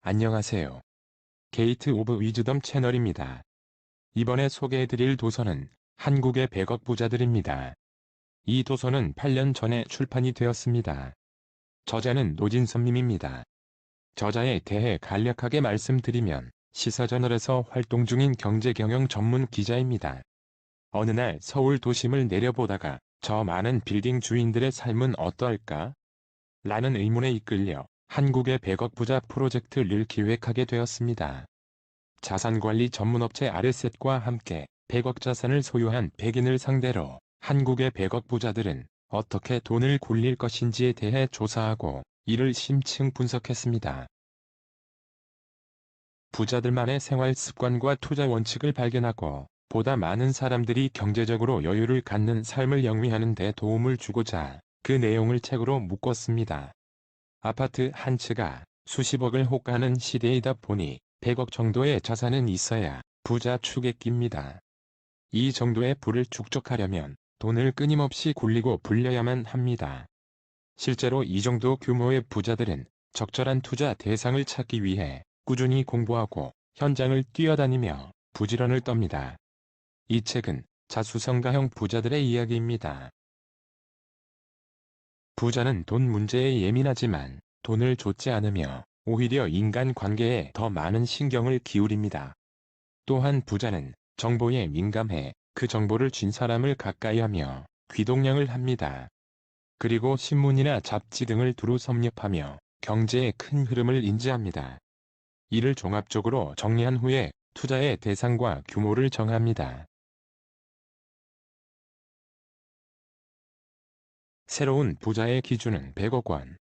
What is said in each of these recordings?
안녕하세요. 게이트 오브 위즈덤 채널입니다. 이번에 소개해드릴 도서는 한국의 100억 부자들입니다. 이 도서는 8년 전에 출판이 되었습니다. 저자는 노진섭님입니다. 저자에 대해 간략하게 말씀드리면 시사저널에서 활동 중인 경제경영 전문 기자입니다. 어느 날 서울 도심을 내려보다가 저 많은 빌딩 주인들의 삶은 어떨까? 라는 의문에 이끌려 한국의 100억 부자 프로젝트를 기획하게 되었습니다. 자산관리 전문업체 아르셋과 함께 100억 자산을 소유한 백인을 상대로 한국의 100억 부자들은 어떻게 돈을 굴릴 것인지에 대해 조사하고 이를 심층 분석했습니다. 부자들만의 생활 습관과 투자 원칙을 발견하고 보다 많은 사람들이 경제적으로 여유를 갖는 삶을 영위하는 데 도움을 주고자 그 내용을 책으로 묶었습니다. 아파트 한 채가 수십억을 호가하는 시대이다 보니 100억 정도의 자산은 있어야 부자 축에 낍니다. 이 정도의 부를 축적하려면 돈을 끊임없이 굴리고 불려야만 합니다. 실제로 이 정도 규모의 부자들은 적절한 투자 대상을 찾기 위해 꾸준히 공부하고 현장을 뛰어다니며 부지런을 떱니다. 이 책은 자수성가형 부자들의 이야기입니다. 부자는 돈 문제에 예민하지만 돈을 좇지 않으며 오히려 인간관계에 더 많은 신경을 기울입니다. 또한 부자는 정보에 민감해 그 정보를 쥔 사람을 가까이하며 귀동냥을 합니다. 그리고 신문이나 잡지 등을 두루 섭렵하며 경제의 큰 흐름을 인지합니다. 이를 종합적으로 정리한 후에 투자의 대상과 규모를 정합니다. 새로운 부자의 기준은 100억 원.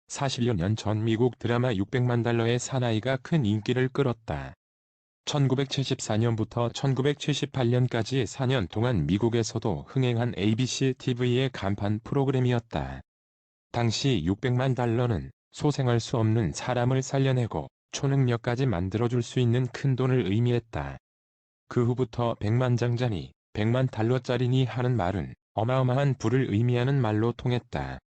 40여 년 전 미국 드라마 600만 달러의 사나이가 큰 인기를 끌었다. 1974년부터 1978년까지 4년 동안 미국에서도 흥행한 ABC TV의 간판 프로그램이었다. 당시 600만 달러는 소생할 수 없는 사람을 살려내고 초능력까지 만들어줄 수 있는 큰 돈을 의미했다. 그 후부터 100만 장자니 100만 달러짜리니 하는 말은 어마어마한 부를 의미하는 말로 통했다.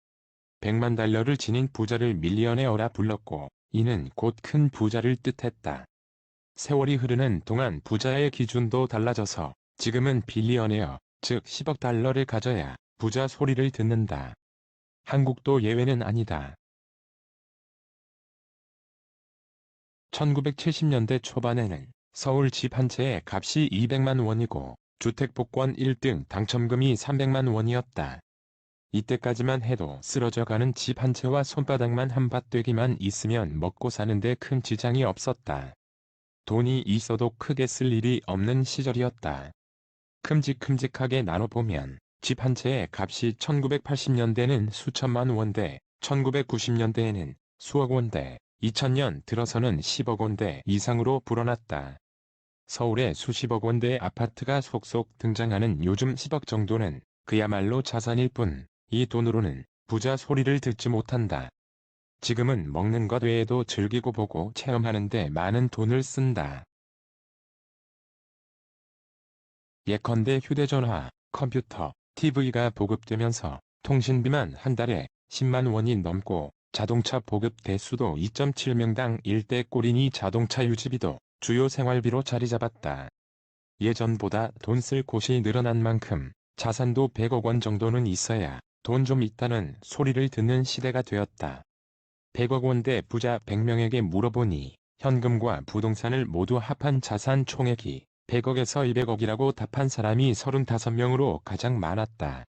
100만 달러를 지닌 부자를 밀리어네어라 불렀고 이는 곧 큰 부자를 뜻했다. 세월이 흐르는 동안 부자의 기준도 달라져서 지금은 빌리어네어, 즉 10억 달러를 가져야 부자 소리를 듣는다. 한국도 예외는 아니다. 1970년대 초반에는 서울 집 한 채의 값이 200만 원이고 주택복권 1등 당첨금이 300만 원이었다. 이때까지만 해도 쓰러져가는 집 한 채와 손바닥만 한밭되기만 있으면 먹고 사는데 큰 지장이 없었다. 돈이 있어도 크게 쓸 일이 없는 시절이었다. 큼직큼직하게 나눠보면 집 한 채의 값이 1980년대는 수천만 원대, 1990년대에는 수억 원대, 2000년 들어서는 10억 원대 이상으로 불어났다. 서울에 수십억 원대의 아파트가 속속 등장하는 요즘 10억 정도는 그야말로 자산일 뿐, 이 돈으로는 부자 소리를 듣지 못한다. 지금은 먹는 것 외에도 즐기고 보고 체험하는 데 많은 돈을 쓴다. 예컨대 휴대전화, 컴퓨터, TV가 보급되면서 통신비만 한 달에 10만 원이 넘고 자동차 보급 대수도 2.7명당 1대꼴이니 자동차 유지비도 주요 생활비로 자리 잡았다. 예전보다 돈 쓸 곳이 늘어난 만큼 자산도 100억 원 정도는 있어야 돈 좀 있다는 소리를 듣는 시대가 되었다. 100억 원대 부자 100명에게 물어보니 현금과 부동산을 모두 합한 자산 총액이 100억에서 200억이라고 답한 사람이 35명으로 가장 많았다.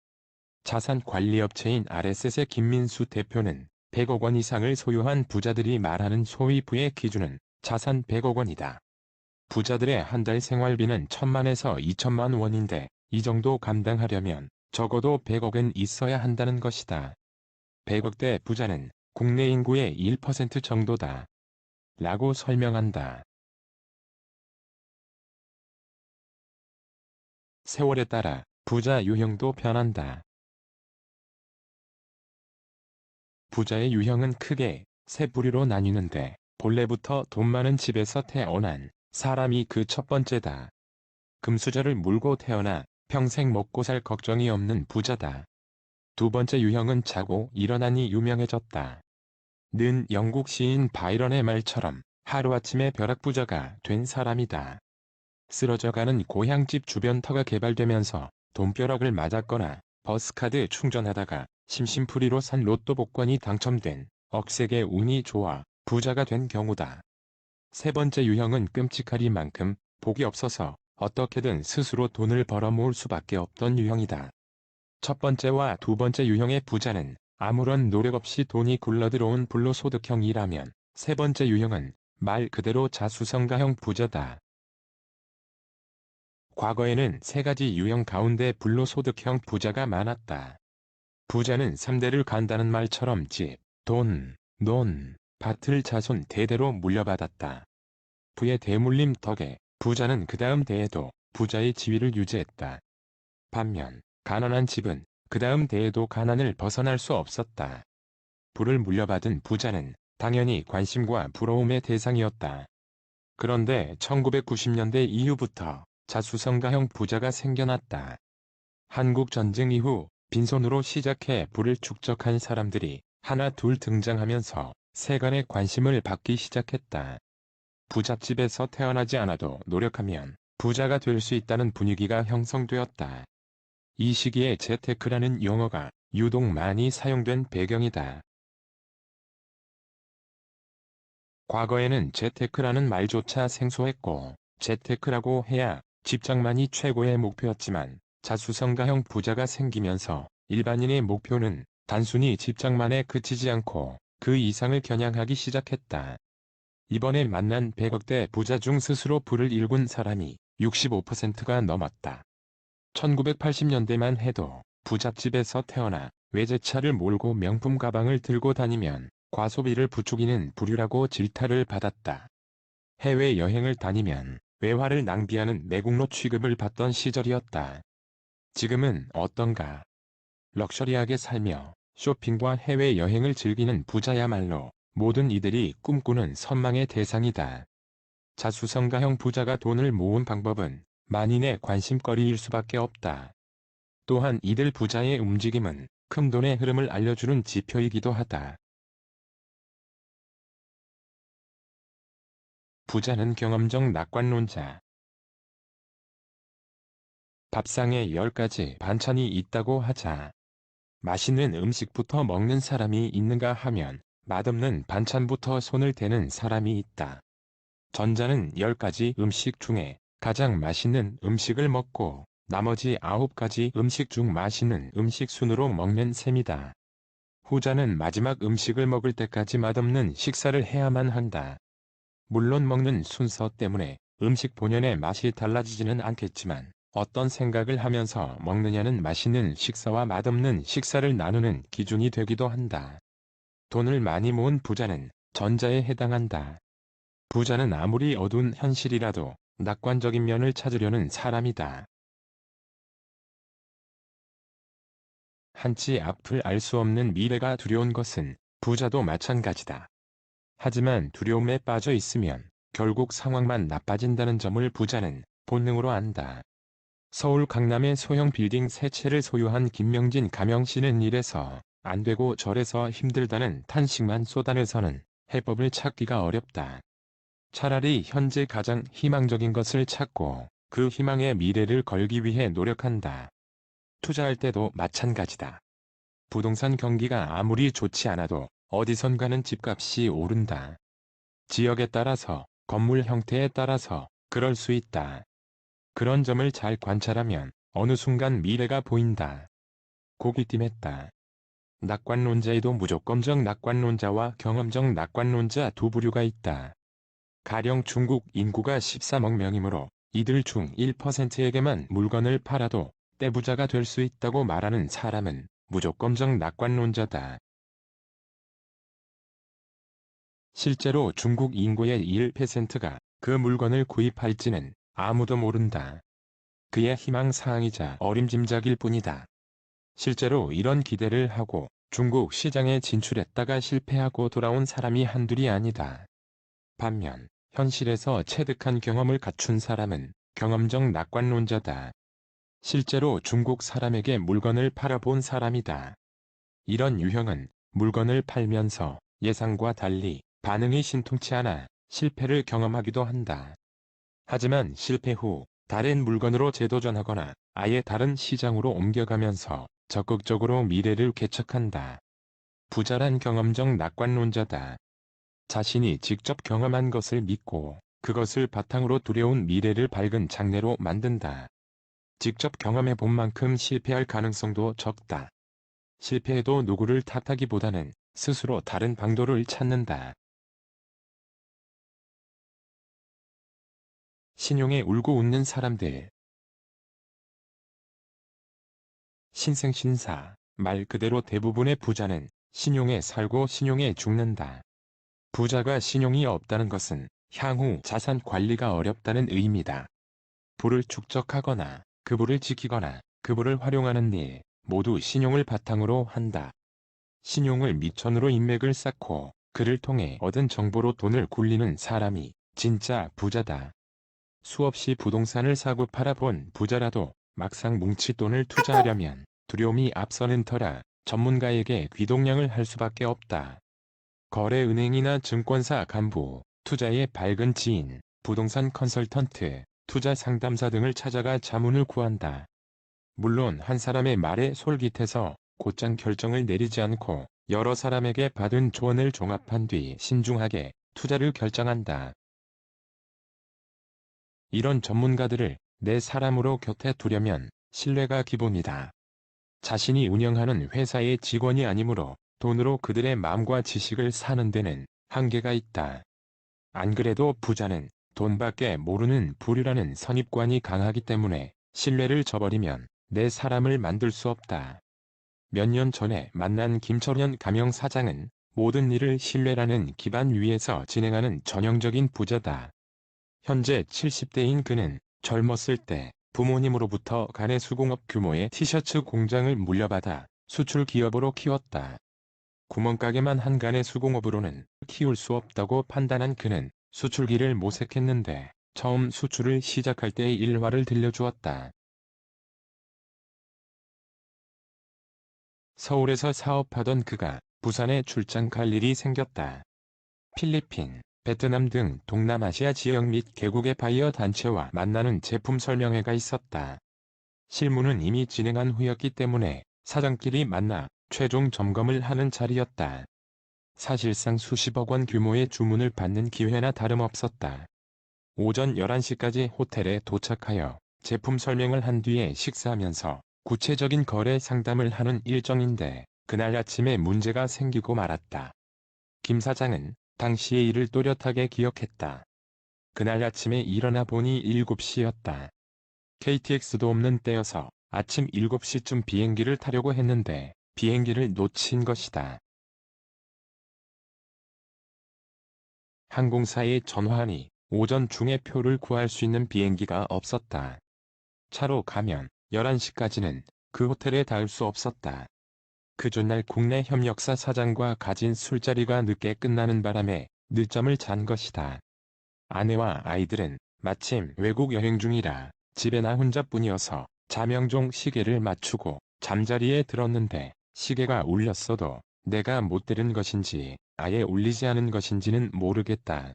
자산관리업체인 RS의 김민수 대표는 100억 원 이상을 소유한 부자들이 말하는 소위 부의 기준은 자산 100억 원이다. 부자들의 한 달 생활비는 1,000만에서 2천만 원인데 이 정도 감당하려면 적어도 100억은 있어야 한다는 것이다. 100억대 부자는 국내 인구의 1% 정도다. 라고 설명한다. 세월에 따라 부자 유형도 변한다. 부자의 유형은 크게 세 부류로 나뉘는데 본래부터 돈 많은 집에서 태어난 사람이 그 첫 번째다. 금수저를 물고 태어나 평생 먹고 살 걱정이 없는 부자다. 두 번째 유형은 자고 일어나니 유명해졌다. 는 영국 시인 바이런의 말처럼 하루아침에 벼락부자가 된 사람이다. 쓰러져가는 고향집 주변 터가 개발되면서 돈벼락을 맞았거나 버스카드 충전하다가 심심풀이로 산 로또 복권이 당첨된 억세게 운이 좋아 부자가 된 경우다. 세 번째 유형은 끔찍하리만큼 복이 없어서 어떻게든 스스로 돈을 벌어모을 수밖에 없던 유형이다. 첫 번째와 두 번째 유형의 부자는 아무런 노력 없이 돈이 굴러들어온 불로소득형이라면 세 번째 유형은 말 그대로 자수성가형 부자다. 과거에는 세 가지 유형 가운데 불로소득형 부자가 많았다. 부자는 3대를 간다는 말처럼 집, 돈, 논, 밭을 자손 대대로 물려받았다. 부의 대물림 덕에 부자는 그 다음 대에도 부자의 지위를 유지했다. 반면 가난한 집은 그 다음 대에도 가난을 벗어날 수 없었다. 부를 물려받은 부자는 당연히 관심과 부러움의 대상이었다. 그런데 1990년대 이후부터 자수성가형 부자가 생겨났다. 한국 전쟁 이후 빈손으로 시작해 부를 축적한 사람들이 하나 둘 등장하면서 세간의 관심을 받기 시작했다. 부잣집에서 태어나지 않아도 노력하면 부자가 될 수 있다는 분위기가 형성되었다. 이 시기에 재테크라는 용어가 유독 많이 사용된 배경이다. 과거에는 재테크라는 말조차 생소했고 재테크라고 해야 집장만이 최고의 목표였지만 자수성가형 부자가 생기면서 일반인의 목표는 단순히 집장만에 그치지 않고 그 이상을 겨냥하기 시작했다. 이번에 만난 100억대 부자 중 스스로 부를 일군 사람이 65%가 넘었다. 1980년대만 해도 부잣집에서 태어나 외제차를 몰고 명품 가방을 들고 다니면 과소비를 부추기는 부류라고 질타를 받았다. 해외여행을 다니면 외화를 낭비하는 매국노 취급을 받던 시절이었다. 지금은 어떤가? 럭셔리하게 살며 쇼핑과 해외여행을 즐기는 부자야말로 모든 이들이 꿈꾸는 선망의 대상이다. 자수성가형 부자가 돈을 모은 방법은 만인의 관심거리일 수밖에 없다. 또한 이들 부자의 움직임은 큰돈의 흐름을 알려주는 지표이기도 하다. 부자는 경험적 낙관론자. 밥상에 10가지 반찬이 있다고 하자. 맛있는 음식부터 먹는 사람이 있는가 하면 맛없는 반찬부터 손을 대는 사람이 있다. 전자는 10가지 음식 중에 가장 맛있는 음식을 먹고 나머지 9가지 음식 중 맛있는 음식 순으로 먹는 셈이다. 후자는 마지막 음식을 먹을 때까지 맛없는 식사를 해야만 한다. 물론 먹는 순서 때문에 음식 본연의 맛이 달라지지는 않겠지만 어떤 생각을 하면서 먹느냐는 맛있는 식사와 맛없는 식사를 나누는 기준이 되기도 한다. 돈을 많이 모은 부자는 전자에 해당한다. 부자는 아무리 어두운 현실이라도 낙관적인 면을 찾으려는 사람이다. 한치 앞을 알 수 없는 미래가 두려운 것은 부자도 마찬가지다. 하지만 두려움에 빠져 있으면 결국 상황만 나빠진다는 점을 부자는 본능으로 안다. 서울 강남의 소형 빌딩 3채를 소유한 김명진 가명씨는 이래서 안 되고 저래서 힘들다는 탄식만 쏟아내서는 해법을 찾기가 어렵다. 차라리 현재 가장 희망적인 것을 찾고 그 희망의 미래를 걸기 위해 노력한다. 투자할 때도 마찬가지다. 부동산 경기가 아무리 좋지 않아도 어디선가는 집값이 오른다. 지역에 따라서, 건물 형태에 따라서 그럴 수 있다. 그런 점을 잘 관찰하면 어느 순간 미래가 보인다. 고귀뜸했다. 낙관론자에도 무조건적 낙관론자와 경험적 낙관론자 두 부류가 있다. 가령 중국 인구가 13억 명이므로 이들 중 1%에게만 물건을 팔아도 떼부자가 될 수 있다고 말하는 사람은 무조건적 낙관론자다. 실제로 중국 인구의 1%가 그 물건을 구입할지는 아무도 모른다. 그의 희망사항이자 어림짐작일 뿐이다. 실제로 이런 기대를 하고 중국 시장에 진출했다가 실패하고 돌아온 사람이 한둘이 아니다. 반면 현실에서 체득한 경험을 갖춘 사람은 경험적 낙관론자다. 실제로 중국 사람에게 물건을 팔아본 사람이다. 이런 유형은 물건을 팔면서 예상과 달리 반응이 신통치 않아 실패를 경험하기도 한다. 하지만 실패 후 다른 물건으로 재도전하거나 아예 다른 시장으로 옮겨가면서 적극적으로 미래를 개척한다. 부자란 경험적 낙관론자다. 자신이 직접 경험한 것을 믿고 그것을 바탕으로 두려운 미래를 밝은 장래로 만든다. 직접 경험해 본 만큼 실패할 가능성도 적다. 실패해도 누구를 탓하기보다는 스스로 다른 방도를 찾는다. 신용에 울고 웃는 사람들. 신생신사. 말 그대로 대부분의 부자는 신용에 살고 신용에 죽는다. 부자가 신용이 없다는 것은 향후 자산 관리가 어렵다는 의미다. 부를 축적하거나 그 부를 지키거나 그 부를 활용하는 일 모두 신용을 바탕으로 한다. 신용을 미천으로 인맥을 쌓고 그를 통해 얻은 정보로 돈을 굴리는 사람이 진짜 부자다. 수없이 부동산을 사고 팔아본 부자라도 막상 뭉칠 돈을 투자하려면 두려움이 앞서는 터라 전문가에게 귀동냥을 할 수밖에 없다. 거래은행이나 증권사 간부, 투자의 밝은 지인, 부동산 컨설턴트, 투자 상담사 등을 찾아가 자문을 구한다. 물론 한 사람의 말에 솔깃해서 곧장 결정을 내리지 않고 여러 사람에게 받은 조언을 종합한 뒤 신중하게 투자를 결정한다. 이런 전문가들을 내 사람으로 곁에 두려면 신뢰가 기본이다. 자신이 운영하는 회사의 직원이 아니므로 돈으로 그들의 마음과 지식을 사는 데는 한계가 있다. 안 그래도 부자는 돈밖에 모르는 부류라는 선입관이 강하기 때문에 신뢰를 저버리면 내 사람을 만들 수 없다. 몇 년 전에 만난 김철현 가명 사장은 모든 일을 신뢰라는 기반 위에서 진행하는 전형적인 부자다. 현재 70대인 그는 젊었을 때 부모님으로부터 가내 수공업 규모의 티셔츠 공장을 물려받아 수출 기업으로 키웠다. 구멍가게만 한 가내 수공업으로는 키울 수 없다고 판단한 그는 수출기를 모색했는데 처음 수출을 시작할 때의 일화를 들려주었다. 서울에서 사업하던 그가 부산에 출장 갈 일이 생겼다. 필리핀, 베트남 등 동남아시아 지역 및 개국의 바이어 단체와 만나는 제품 설명회가 있었다. 실무는 이미 진행한 후였기 때문에 사장끼리 만나 최종 점검을 하는 자리였다. 사실상 수십억 원 규모의 주문을 받는 기회나 다름없었다. 오전 11시까지 호텔에 도착하여 제품 설명을 한 뒤에 식사하면서 구체적인 거래 상담을 하는 일정인데 그날 아침에 문제가 생기고 말았다. 김 사장은 당시의 일을 또렷하게 기억했다. 그날 아침에 일어나 보니 7시였다. KTX도 없는 때여서 아침 7시쯤 비행기를 타려고 했는데 비행기를 놓친 것이다. 항공사에 전화하니 오전 중에 표를 구할 수 있는 비행기가 없었다. 차로 가면 11시까지는 그 호텔에 닿을 수 없었다. 그 전날 국내 협력사 사장과 가진 술자리가 늦게 끝나는 바람에 늦잠을 잔 것이다. 아내와 아이들은 마침 외국 여행 중이라 집에 나 혼자뿐이어서 자명종 시계를 맞추고 잠자리에 들었는데 시계가 울렸어도 내가 못 들은 것인지 아예 울리지 않은 것인지는 모르겠다.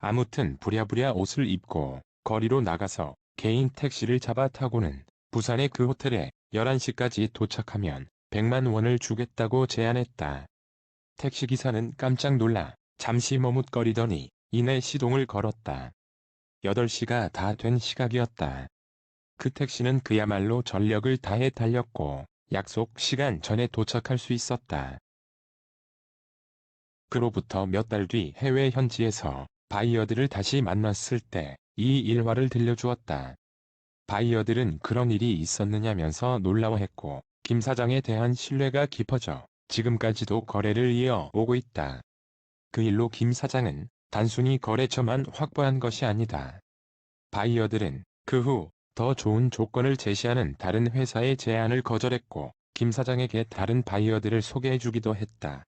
아무튼 부랴부랴 옷을 입고 거리로 나가서 개인 택시를 잡아 타고는 부산의 그 호텔에 11시까지 도착하면 100만 원을 주겠다고 제안했다. 택시기사는 깜짝 놀라 잠시 머뭇거리더니 이내 시동을 걸었다. 8시가 다 된 시각이었다. 그 택시는 그야말로 전력을 다해 달렸고 약속 시간 전에 도착할 수 있었다. 그로부터 몇 달 뒤 해외 현지에서 바이어들을 다시 만났을 때 이 일화를 들려주었다. 바이어들은 그런 일이 있었느냐면서 놀라워했고 김 사장에 대한 신뢰가 깊어져 지금까지도 거래를 이어오고 있다. 그 일로 김 사장은 단순히 거래처만 확보한 것이 아니다. 바이어들은 그 후 더 좋은 조건을 제시하는 다른 회사의 제안을 거절했고 김 사장에게 다른 바이어들을 소개해주기도 했다.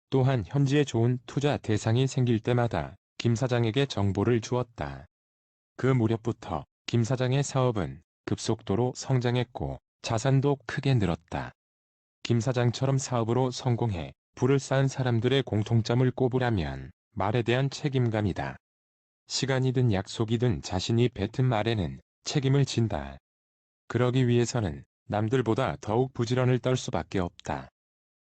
또한 현지에 좋은 투자 대상이 생길 때마다 김 사장에게 정보를 주었다. 그 무렵부터 김 사장의 사업은 급속도로 성장했고 자산도 크게 늘었다. 김 사장처럼 사업으로 성공해 부를 쌓은 사람들의 공통점을 꼽으라면 말에 대한 책임감이다. 시간이든 약속이든 자신이 뱉은 말에는 책임을 진다. 그러기 위해서는 남들보다 더욱 부지런을 떨 수밖에 없다.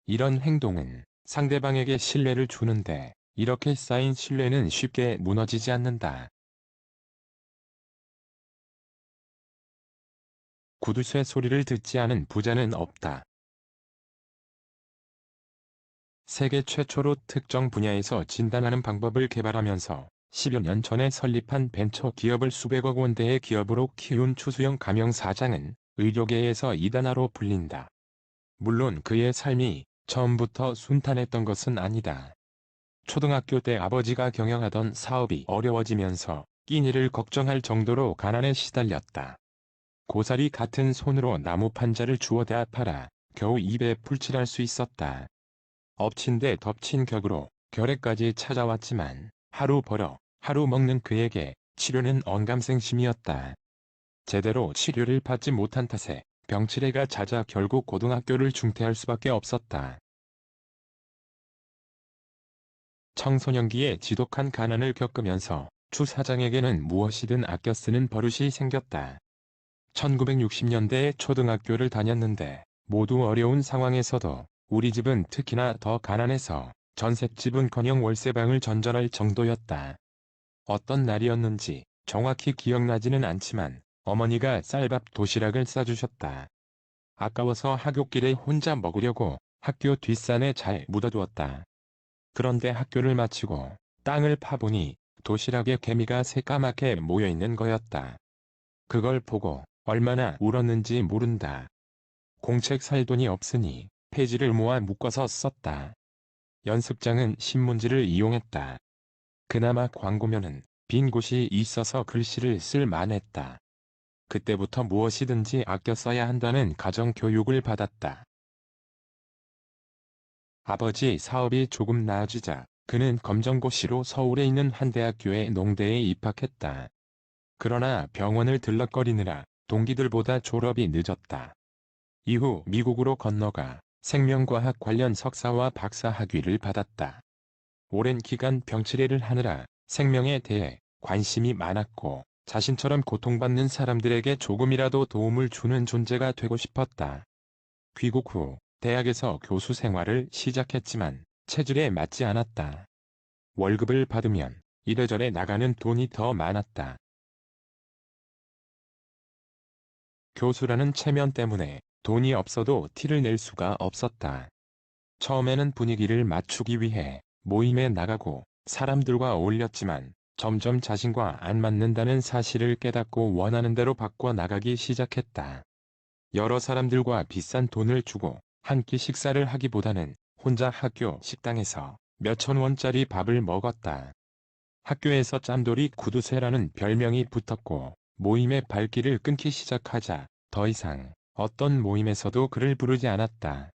이런 행동은 상대방에게 신뢰를 주는데 이렇게 쌓인 신뢰는 쉽게 무너지지 않는다. 구두쇠 소리를 듣지 않은 부자는 없다. 세계 최초로 특정 분야에서 진단하는 방법을 개발하면서 10여 년 전에 설립한 벤처 기업을 수백억 원대의 기업으로 키운 추수영 가명 사장은 의료계에서 이단아로 불린다. 물론 그의 삶이 처음부터 순탄했던 것은 아니다. 초등학교 때 아버지가 경영하던 사업이 어려워지면서 끼니를 걱정할 정도로 가난에 시달렸다. 고사리 같은 손으로 나무 판자를 주워다 팔아 겨우 입에 풀칠할 수 있었다. 엎친 데 덮친 격으로 결핵까지 찾아왔지만 하루 벌어 하루 먹는 그에게 치료는 언감생심이었다. 제대로 치료를 받지 못한 탓에 병치레가 잦아 결국 고등학교를 중퇴할 수밖에 없었다. 청소년기에 지독한 가난을 겪으면서 추 사장에게는 무엇이든 아껴 쓰는 버릇이 생겼다. 1960년대에 초등학교를 다녔는데 모두 어려운 상황에서도 우리 집은 특히나 더 가난해서 전셋집은커녕 월세방을 전전할 정도였다. 어떤 날이었는지 정확히 기억나지는 않지만 어머니가 쌀밥 도시락을 싸주셨다. 아까워서 학교길에 혼자 먹으려고 학교 뒷산에 잘 묻어두었다. 그런데 학교를 마치고 땅을 파보니 도시락에 개미가 새까맣게 모여있는 거였다. 그걸 보고 얼마나 울었는지 모른다. 공책 살 돈이 없으니 폐지를 모아 묶어서 썼다. 연습장은 신문지를 이용했다. 그나마 광고면은 빈 곳이 있어서 글씨를 쓸 만했다. 그때부터 무엇이든지 아껴 써야 한다는 가정교육을 받았다. 아버지 사업이 조금 나아지자 그는 검정고시로 서울에 있는 한 대학교의 농대에 입학했다. 그러나 병원을 들럭거리느라 동기들보다 졸업이 늦었다. 이후 미국으로 건너가 생명과학 관련 석사와 박사 학위를 받았다. 오랜 기간 병치레를 하느라 생명에 대해 관심이 많았고 자신처럼 고통받는 사람들에게 조금이라도 도움을 주는 존재가 되고 싶었다. 귀국 후 대학에서 교수 생활을 시작했지만 체질에 맞지 않았다. 월급을 받으면 이래저래 나가는 돈이 더 많았다. 교수라는 체면 때문에 돈이 없어도 티를 낼 수가 없었다. 처음에는 분위기를 맞추기 위해 모임에 나가고 사람들과 어울렸지만 점점 자신과 안 맞는다는 사실을 깨닫고 원하는 대로 바꿔 나가기 시작했다. 여러 사람들과 비싼 돈을 주고 한 끼 식사를 하기보다는 혼자 학교 식당에서 몇천 원짜리 밥을 먹었다. 학교에서 짠돌이 구두쇠라는 별명이 붙었고 모임의 발길을 끊기 시작하자 더 이상 어떤 모임에서도 그를 부르지 않았다.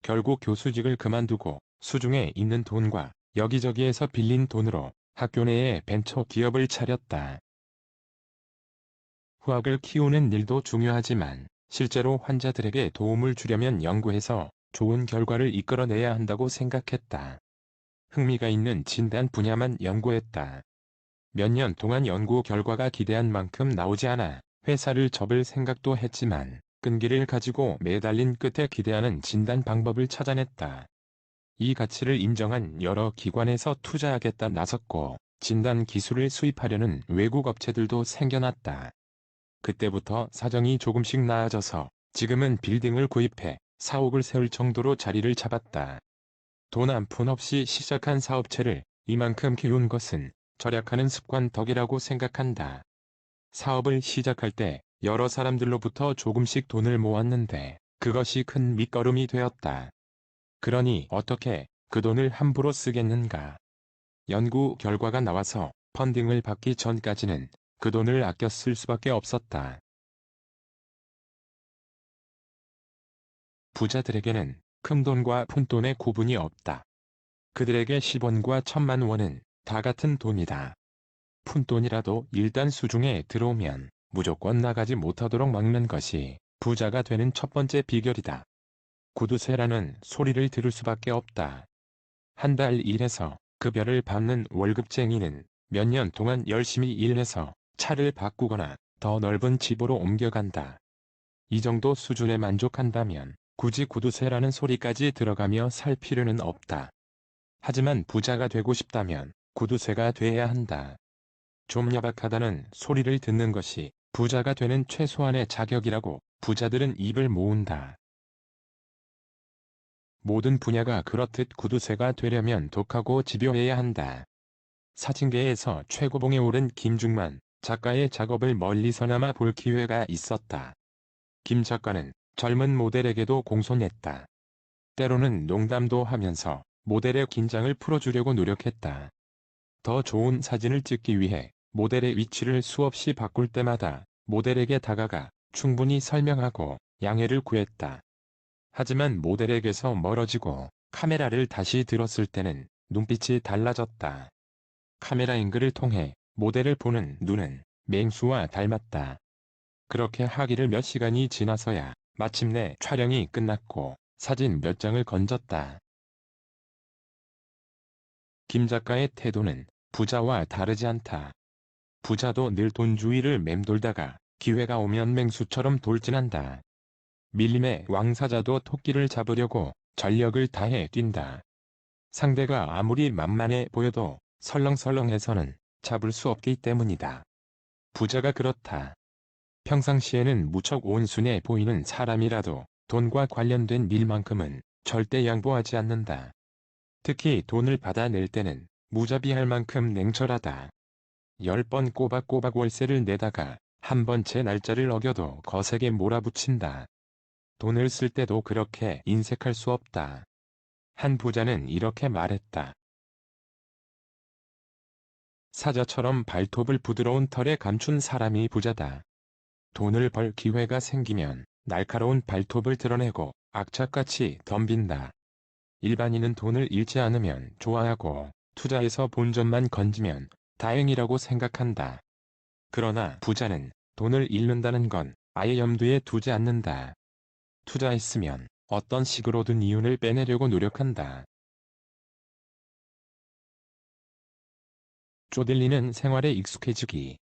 결국 교수직을 그만두고 수중에 있는 돈과 여기저기에서 빌린 돈으로 학교 내에 벤처 기업을 차렸다. 후학을 키우는 일도 중요하지만 실제로 환자들에게 도움을 주려면 연구해서 좋은 결과를 이끌어내야 한다고 생각했다. 흥미가 있는 진단 분야만 연구했다. 몇 년 동안 연구 결과가 기대한 만큼 나오지 않아 회사를 접을 생각도 했지만 끈기를 가지고 매달린 끝에 기대하는 진단 방법을 찾아냈다. 이 가치를 인정한 여러 기관에서 투자하겠다 나섰고 진단 기술을 수입하려는 외국 업체들도 생겨났다. 그때부터 사정이 조금씩 나아져서 지금은 빌딩을 구입해 사옥을 세울 정도로 자리를 잡았다. 돈 한 푼 없이 시작한 사업체를 이만큼 키운 것은 절약하는 습관 덕이라고 생각한다. 사업을 시작할 때 여러 사람들로부터 조금씩 돈을 모았는데 그것이 큰 밑거름이 되었다. 그러니 어떻게 그 돈을 함부로 쓰겠는가? 연구 결과가 나와서 펀딩을 받기 전까지는 그 돈을 아껴 쓸 수밖에 없었다. 부자들에게는 큰돈과 푼돈의 구분이 없다. 그들에게 10원과 10,000,000원은 다 같은 돈이다. 푼돈이라도 일단 수중에 들어오면 무조건 나가지 못하도록 막는 것이 부자가 되는 첫 번째 비결이다. 구두쇠라는 소리를 들을 수밖에 없다. 한 달 일해서 급여를 받는 월급쟁이는 몇 년 동안 열심히 일해서 차를 바꾸거나 더 넓은 집으로 옮겨간다. 이 정도 수준에 만족한다면 굳이 구두쇠라는 소리까지 들어가며 살 필요는 없다. 하지만 부자가 되고 싶다면 구두쇠가 돼야 한다. 좀 야박하다는 소리를 듣는 것이 부자가 되는 최소한의 자격이라고 부자들은 입을 모은다. 모든 분야가 그렇듯 구두쇠가 되려면 독하고 집요해야 한다. 사진계에서 최고봉에 오른 김중만 작가의 작업을 멀리서나마 볼 기회가 있었다. 김 작가는 젊은 모델에게도 공손했다. 때로는 농담도 하면서 모델의 긴장을 풀어주려고 노력했다. 더 좋은 사진을 찍기 위해 모델의 위치를 수없이 바꿀 때마다 모델에게 다가가 충분히 설명하고 양해를 구했다. 하지만 모델에게서 멀어지고 카메라를 다시 들었을 때는 눈빛이 달라졌다. 카메라 앵글을 통해 모델을 보는 눈은 맹수와 닮았다. 그렇게 하기를 몇 시간이 지나서야 마침내 촬영이 끝났고 사진 몇 장을 건졌다. 김 작가의 태도는 부자와 다르지 않다. 부자도 늘 돈주의를 맴돌다가 기회가 오면 맹수처럼 돌진한다. 밀림의 왕사자도 토끼를 잡으려고 전력을 다해 뛴다. 상대가 아무리 만만해 보여도 설렁설렁해서는 잡을 수 없기 때문이다. 부자가 그렇다. 평상시에는 무척 온순해 보이는 사람이라도 돈과 관련된 일만큼은 절대 양보하지 않는다. 특히 돈을 받아낼 때는 무자비할 만큼 냉철하다. 10번 꼬박꼬박 월세를 내다가 한 번 제 날짜를 어겨도 거세게 몰아붙인다. 돈을 쓸 때도 그렇게 인색할 수 없다. 한 부자는 이렇게 말했다. 사자처럼 발톱을 부드러운 털에 감춘 사람이 부자다. 돈을 벌 기회가 생기면 날카로운 발톱을 드러내고 악착같이 덤빈다. 일반인은 돈을 잃지 않으면 좋아하고 투자해서 본전만 건지면 다행이라고 생각한다. 그러나 부자는 돈을 잃는다는 건 아예 염두에 두지 않는다. 투자했으면 어떤 식으로든 이윤을 빼내려고 노력한다. 쪼들리는 생활에 익숙해지기.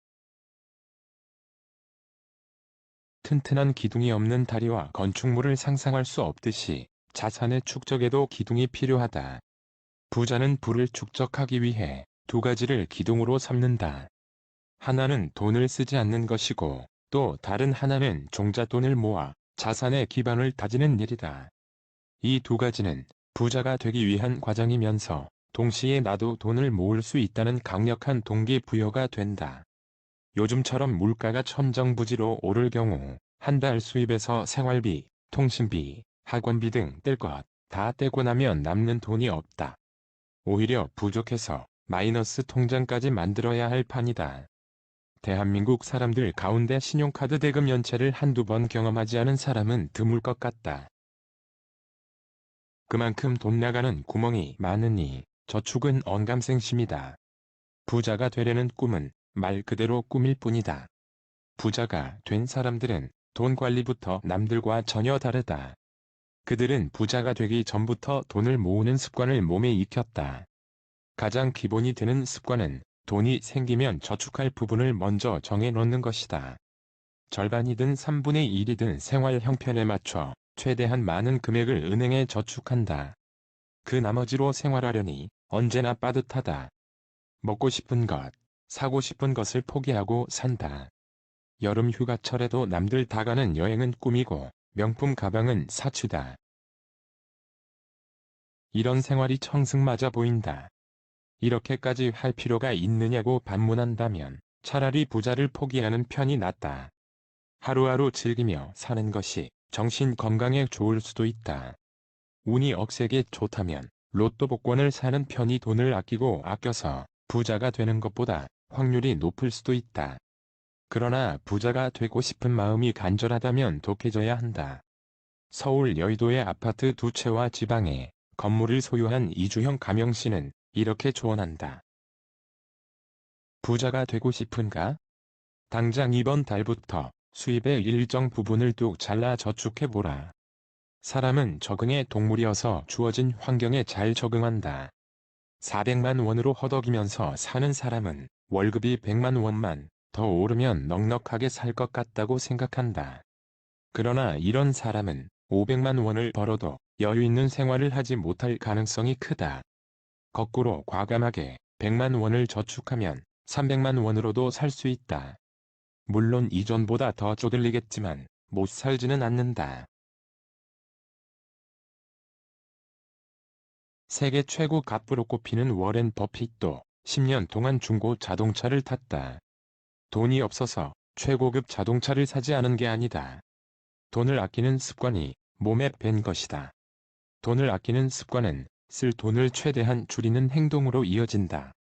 튼튼한 기둥이 없는 다리와 건축물을 상상할 수 없듯이 자산의 축적에도 기둥이 필요하다. 부자는 부를 축적하기 위해 두 가지를 기둥으로 삼는다. 하나는 돈을 쓰지 않는 것이고 또 다른 하나는 종잣돈을 모아 자산의 기반을 다지는 일이다. 이 두 가지는 부자가 되기 위한 과정이면서 동시에 나도 돈을 모을 수 있다는 강력한 동기부여가 된다. 요즘처럼 물가가 천정부지로 오를 경우 한 달 수입에서 생활비, 통신비, 학원비 등 뗄 것 다 떼고 나면 남는 돈이 없다. 오히려 부족해서 마이너스 통장까지 만들어야 할 판이다. 대한민국 사람들 가운데 신용카드 대금 연체를 한두 번 경험하지 않은 사람은 드물 것 같다. 그만큼 돈 나가는 구멍이 많으니 저축은 언감생심이다. 부자가 되려는 꿈은 말 그대로 꿈일 뿐이다. 부자가 된 사람들은 돈 관리부터 남들과 전혀 다르다. 그들은 부자가 되기 전부터 돈을 모으는 습관을 몸에 익혔다. 가장 기본이 되는 습관은 돈이 생기면 저축할 부분을 먼저 정해놓는 것이다. 절반이든 3분의 1이든 생활 형편에 맞춰 최대한 많은 금액을 은행에 저축한다. 그 나머지로 생활하려니 언제나 빠듯하다. 먹고 싶은 것, 사고 싶은 것을 포기하고 산다. 여름 휴가철에도 남들 다 가는 여행은 꿈이고 명품 가방은 사치다. 이런 생활이 청승맞아 보인다. 이렇게까지 할 필요가 있느냐고 반문한다면 차라리 부자를 포기하는 편이 낫다. 하루하루 즐기며 사는 것이 정신 건강에 좋을 수도 있다. 운이 억세게 좋다면 로또 복권을 사는 편이 돈을 아끼고 아껴서 부자가 되는 것보다 확률이 높을 수도 있다. 그러나 부자가 되고 싶은 마음이 간절하다면 독해져야 한다. 서울 여의도의 아파트 2채와 지방에 건물을 소유한 이주형 가명씨는 이렇게 조언한다. 부자가 되고 싶은가? 당장 이번 달부터 수입의 일정 부분을 뚝 잘라 저축해보라. 사람은 적응의 동물이어서 주어진 환경에 잘 적응한다. 400만 원으로 허덕이면서 사는 사람은 월급이 100만 원만 더 오르면 넉넉하게 살 것 같다고 생각한다. 그러나 이런 사람은 500만 원을 벌어도 여유 있는 생활을 하지 못할 가능성이 크다. 거꾸로 과감하게 100만 원을 저축하면 300만 원으로도 살 수 있다. 물론 이전보다 더 쪼들리겠지만 못 살지는 않는다. 세계 최고 갑부로 꼽히는 워렌 버핏도 10년 동안 중고 자동차를 탔다. 돈이 없어서 최고급 자동차를 사지 않은 게 아니다. 돈을 아끼는 습관이 몸에 밴 것이다. 돈을 아끼는 습관은 쓸 돈을 최대한 줄이는 행동으로 이어진다.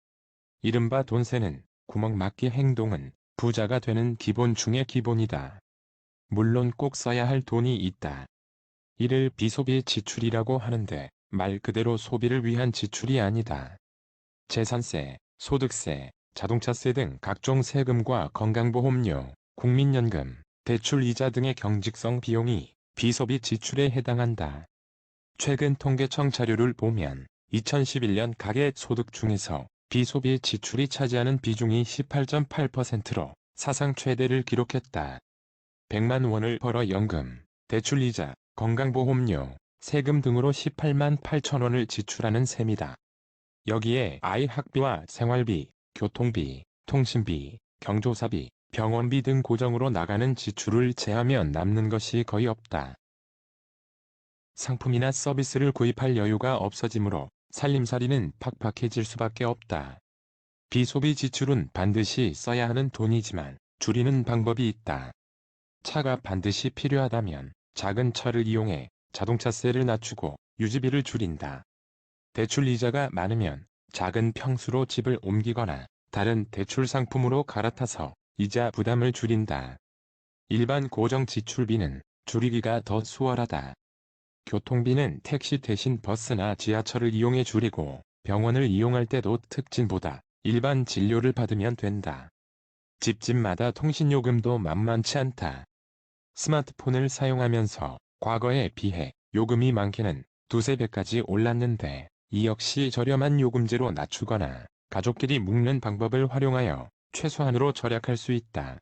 이른바 돈세는 구멍 막기 행동은 부자가 되는 기본 중의 기본이다. 물론 꼭 써야 할 돈이 있다. 이를 비소비 지출이라고 하는데 말 그대로 소비를 위한 지출이 아니다. 재산세, 소득세, 자동차세 등 각종 세금과 건강보험료, 국민연금, 대출이자 등의 경직성 비용이 비소비 지출에 해당한다. 최근 통계청 자료를 보면 2011년 가계소득 중에서 비소비 지출이 차지하는 비중이 18.8%로 사상 최대를 기록했다. 100만 원을 벌어 연금, 대출이자, 건강보험료, 세금 등으로 18만 8천 원을 지출하는 셈이다. 여기에 아이 학비와 생활비, 교통비, 통신비, 경조사비, 병원비 등 고정으로 나가는 지출을 제하면 남는 것이 거의 없다. 상품이나 서비스를 구입할 여유가 없어지므로 살림살이는 팍팍해질 수밖에 없다. 비소비 지출은 반드시 써야 하는 돈이지만 줄이는 방법이 있다. 차가 반드시 필요하다면 작은 차를 이용해 자동차세를 낮추고 유지비를 줄인다. 대출 이자가 많으면 작은 평수로 집을 옮기거나 다른 대출 상품으로 갈아타서 이자 부담을 줄인다. 일반 고정 지출비는 줄이기가 더 수월하다. 교통비는 택시 대신 버스나 지하철을 이용해 줄이고 병원을 이용할 때도 특진보다 일반 진료를 받으면 된다. 집집마다 통신요금도 만만치 않다. 스마트폰을 사용하면서 과거에 비해 요금이 많게는 두세 배까지 올랐는데 이 역시 저렴한 요금제로 낮추거나 가족끼리 묶는 방법을 활용하여 최소한으로 절약할 수 있다.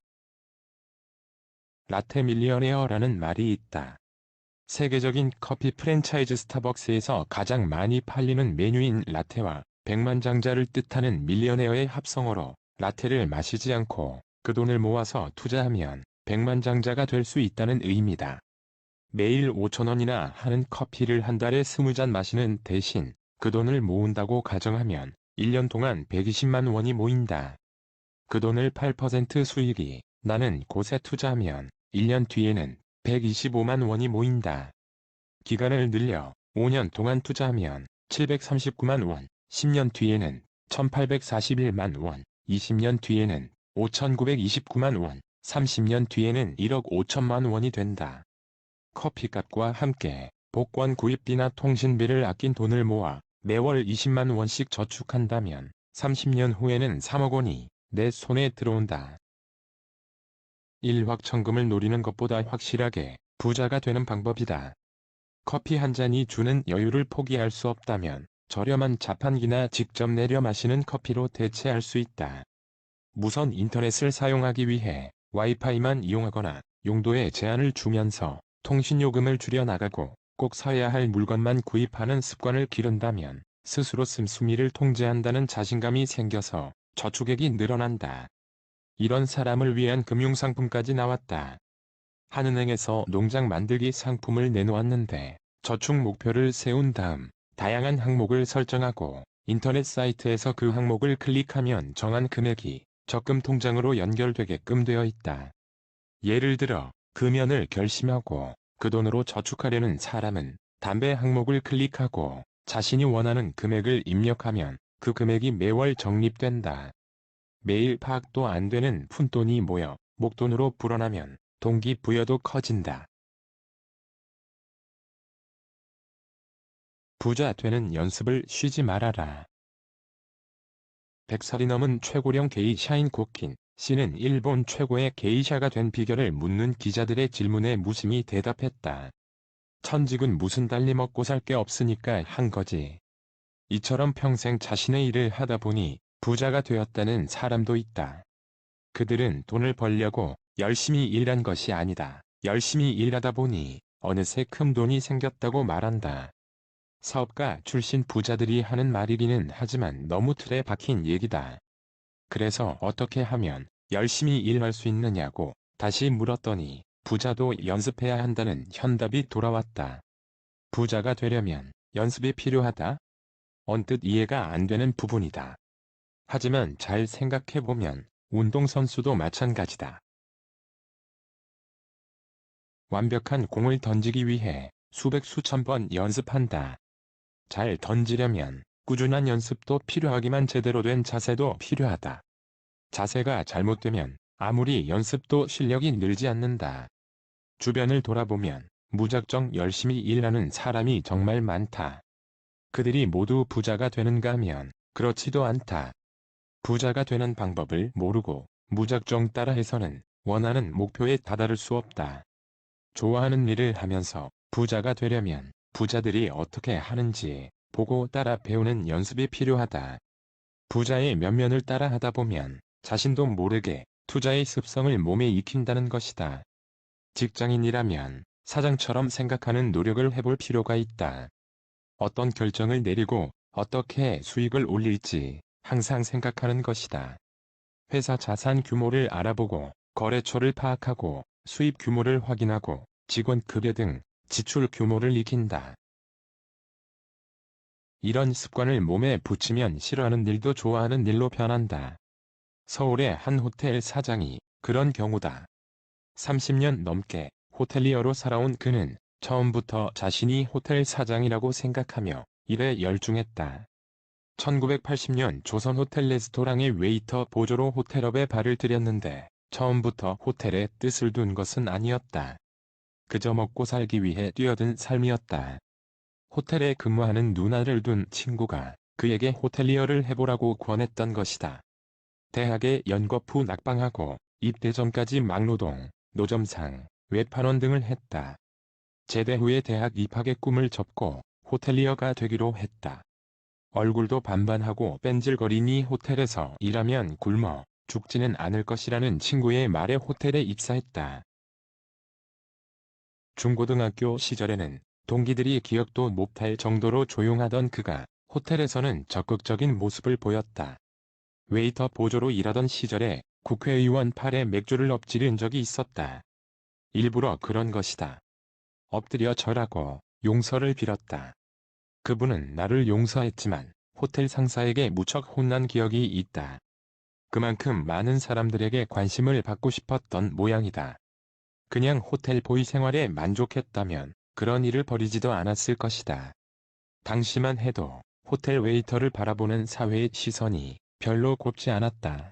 라테 밀리어네어라는 말이 있다. 세계적인 커피 프랜차이즈 스타벅스에서 가장 많이 팔리는 메뉴인 라테와 백만장자를 뜻하는 밀리어네어의 합성어로 라테를 마시지 않고 그 돈을 모아서 투자하면 백만장자가 될 수 있다는 의미다. 매일 5,000원이나 하는 커피를 한 달에 20잔 마시는 대신 그 돈을 모은다고 가정하면 1년 동안 120만 원이 모인다. 그 돈을 8% 수익이 나는 곳에 투자하면 1년 뒤에는 125만 원이 모인다. 기간을 늘려 5년 동안 투자하면 739만 원, 10년 뒤에는 1841만 원, 20년 뒤에는 5929만 원, 30년 뒤에는 1억 5천만 원이 된다. 커피값과 함께 복권 구입비나 통신비를 아낀 돈을 모아 매월 20만 원씩 저축한다면 30년 후에는 3억 원이 내 손에 들어온다. 일확천금을 노리는 것보다 확실하게 부자가 되는 방법이다. 커피 한 잔이 주는 여유를 포기할 수 없다면 저렴한 자판기나 직접 내려 마시는 커피로 대체할 수 있다. 무선 인터넷을 사용하기 위해 와이파이만 이용하거나 용도에 제한을 주면서 통신요금을 줄여나가고 꼭 사야 할 물건만 구입하는 습관을 기른다면 스스로 씀씀이를 통제한다는 자신감이 생겨서 저축액이 늘어난다. 이런 사람을 위한 금융상품까지 나왔다. 한은행에서 농장 만들기 상품을 내놓았는데 저축 목표를 세운 다음 다양한 항목을 설정하고 인터넷 사이트에서 그 항목을 클릭하면 정한 금액이 적금 통장으로 연결되게끔 되어 있다. 예를 들어 금연을 결심하고 그 돈으로 저축하려는 사람은 담배 항목을 클릭하고 자신이 원하는 금액을 입력하면 그 금액이 매월 적립된다. 매일 파악도 안 되는 푼돈이 모여 목돈으로 불어나면 동기부여도 커진다. 부자 되는 연습을 쉬지 말아라. 100살이 넘은 최고령 게이샤인 고킨 씨는 일본 최고의 게이샤가 된 비결을 묻는 기자들의 질문에 무심히 대답했다. 천직은 무슨 달리 먹고 살 게 없으니까 한 거지. 이처럼 평생 자신의 일을 하다 보니 부자가 되었다는 사람도 있다. 그들은 돈을 벌려고 열심히 일한 것이 아니다. 열심히 일하다 보니 어느새 큰 돈이 생겼다고 말한다. 사업가 출신 부자들이 하는 말이기는 하지만 너무 틀에 박힌 얘기다. 그래서 어떻게 하면 열심히 일할 수 있느냐고 다시 물었더니 부자도 연습해야 한다는 현답이 돌아왔다. 부자가 되려면 연습이 필요하다? 언뜻 이해가 안 되는 부분이다. 하지만 잘 생각해보면 운동선수도 마찬가지다. 완벽한 공을 던지기 위해 수백 수천 번 연습한다. 잘 던지려면 꾸준한 연습도 필요하기만 제대로 된 자세도 필요하다. 자세가 잘못되면 아무리 연습도 실력이 늘지 않는다. 주변을 돌아보면 무작정 열심히 일하는 사람이 정말 많다. 그들이 모두 부자가 되는가 하면 그렇지도 않다. 부자가 되는 방법을 모르고 무작정 따라해서는 원하는 목표에 다다를 수 없다. 좋아하는 일을 하면서 부자가 되려면 부자들이 어떻게 하는지 보고 따라 배우는 연습이 필요하다. 부자의 면면을 따라 하다 보면 자신도 모르게 투자의 습성을 몸에 익힌다는 것이다. 직장인이라면 사장처럼 생각하는 노력을 해볼 필요가 있다. 어떤 결정을 내리고 어떻게 수익을 올릴지 항상 생각하는 것이다. 회사 자산 규모를 알아보고 거래처를 파악하고 수입 규모를 확인하고 직원 급여 등 지출 규모를 익힌다. 이런 습관을 몸에 붙이면 싫어하는 일도 좋아하는 일로 변한다. 서울의 한 호텔 사장이 그런 경우다. 30년 넘게 호텔리어로 살아온 그는 처음부터 자신이 호텔 사장이라고 생각하며 일에 열중했다. 1980년 조선 호텔 레스토랑의 웨이터 보조로 호텔업에 발을 들였는데 처음부터 호텔에 뜻을 둔 것은 아니었다. 그저 먹고 살기 위해 뛰어든 삶이었다. 호텔에 근무하는 누나를 둔 친구가 그에게 호텔리어를 해보라고 권했던 것이다. 대학에 연거 후 낙방하고 입대 전까지 막노동, 노점상, 외판원 등을 했다. 제대 후에 대학 입학의 꿈을 접고 호텔리어가 되기로 했다. 얼굴도 반반하고 뺀질거리니 호텔에서 일하면 굶어 죽지는 않을 것이라는 친구의 말에 호텔에 입사했다. 중고등학교 시절에는 동기들이 기억도 못할 정도로 조용하던 그가 호텔에서는 적극적인 모습을 보였다. 웨이터 보조로 일하던 시절에 국회의원 팔에 맥주를 엎지른 적이 있었다. 일부러 그런 것이다. 엎드려 절하고 용서를 빌었다. 그분은 나를 용서했지만 호텔 상사에게 무척 혼난 기억이 있다. 그만큼 많은 사람들에게 관심을 받고 싶었던 모양이다. 그냥 호텔 보이 생활에 만족했다면 그런 일을 벌이지도 않았을 것이다. 당시만 해도 호텔 웨이터를 바라보는 사회의 시선이 별로 곱지 않았다.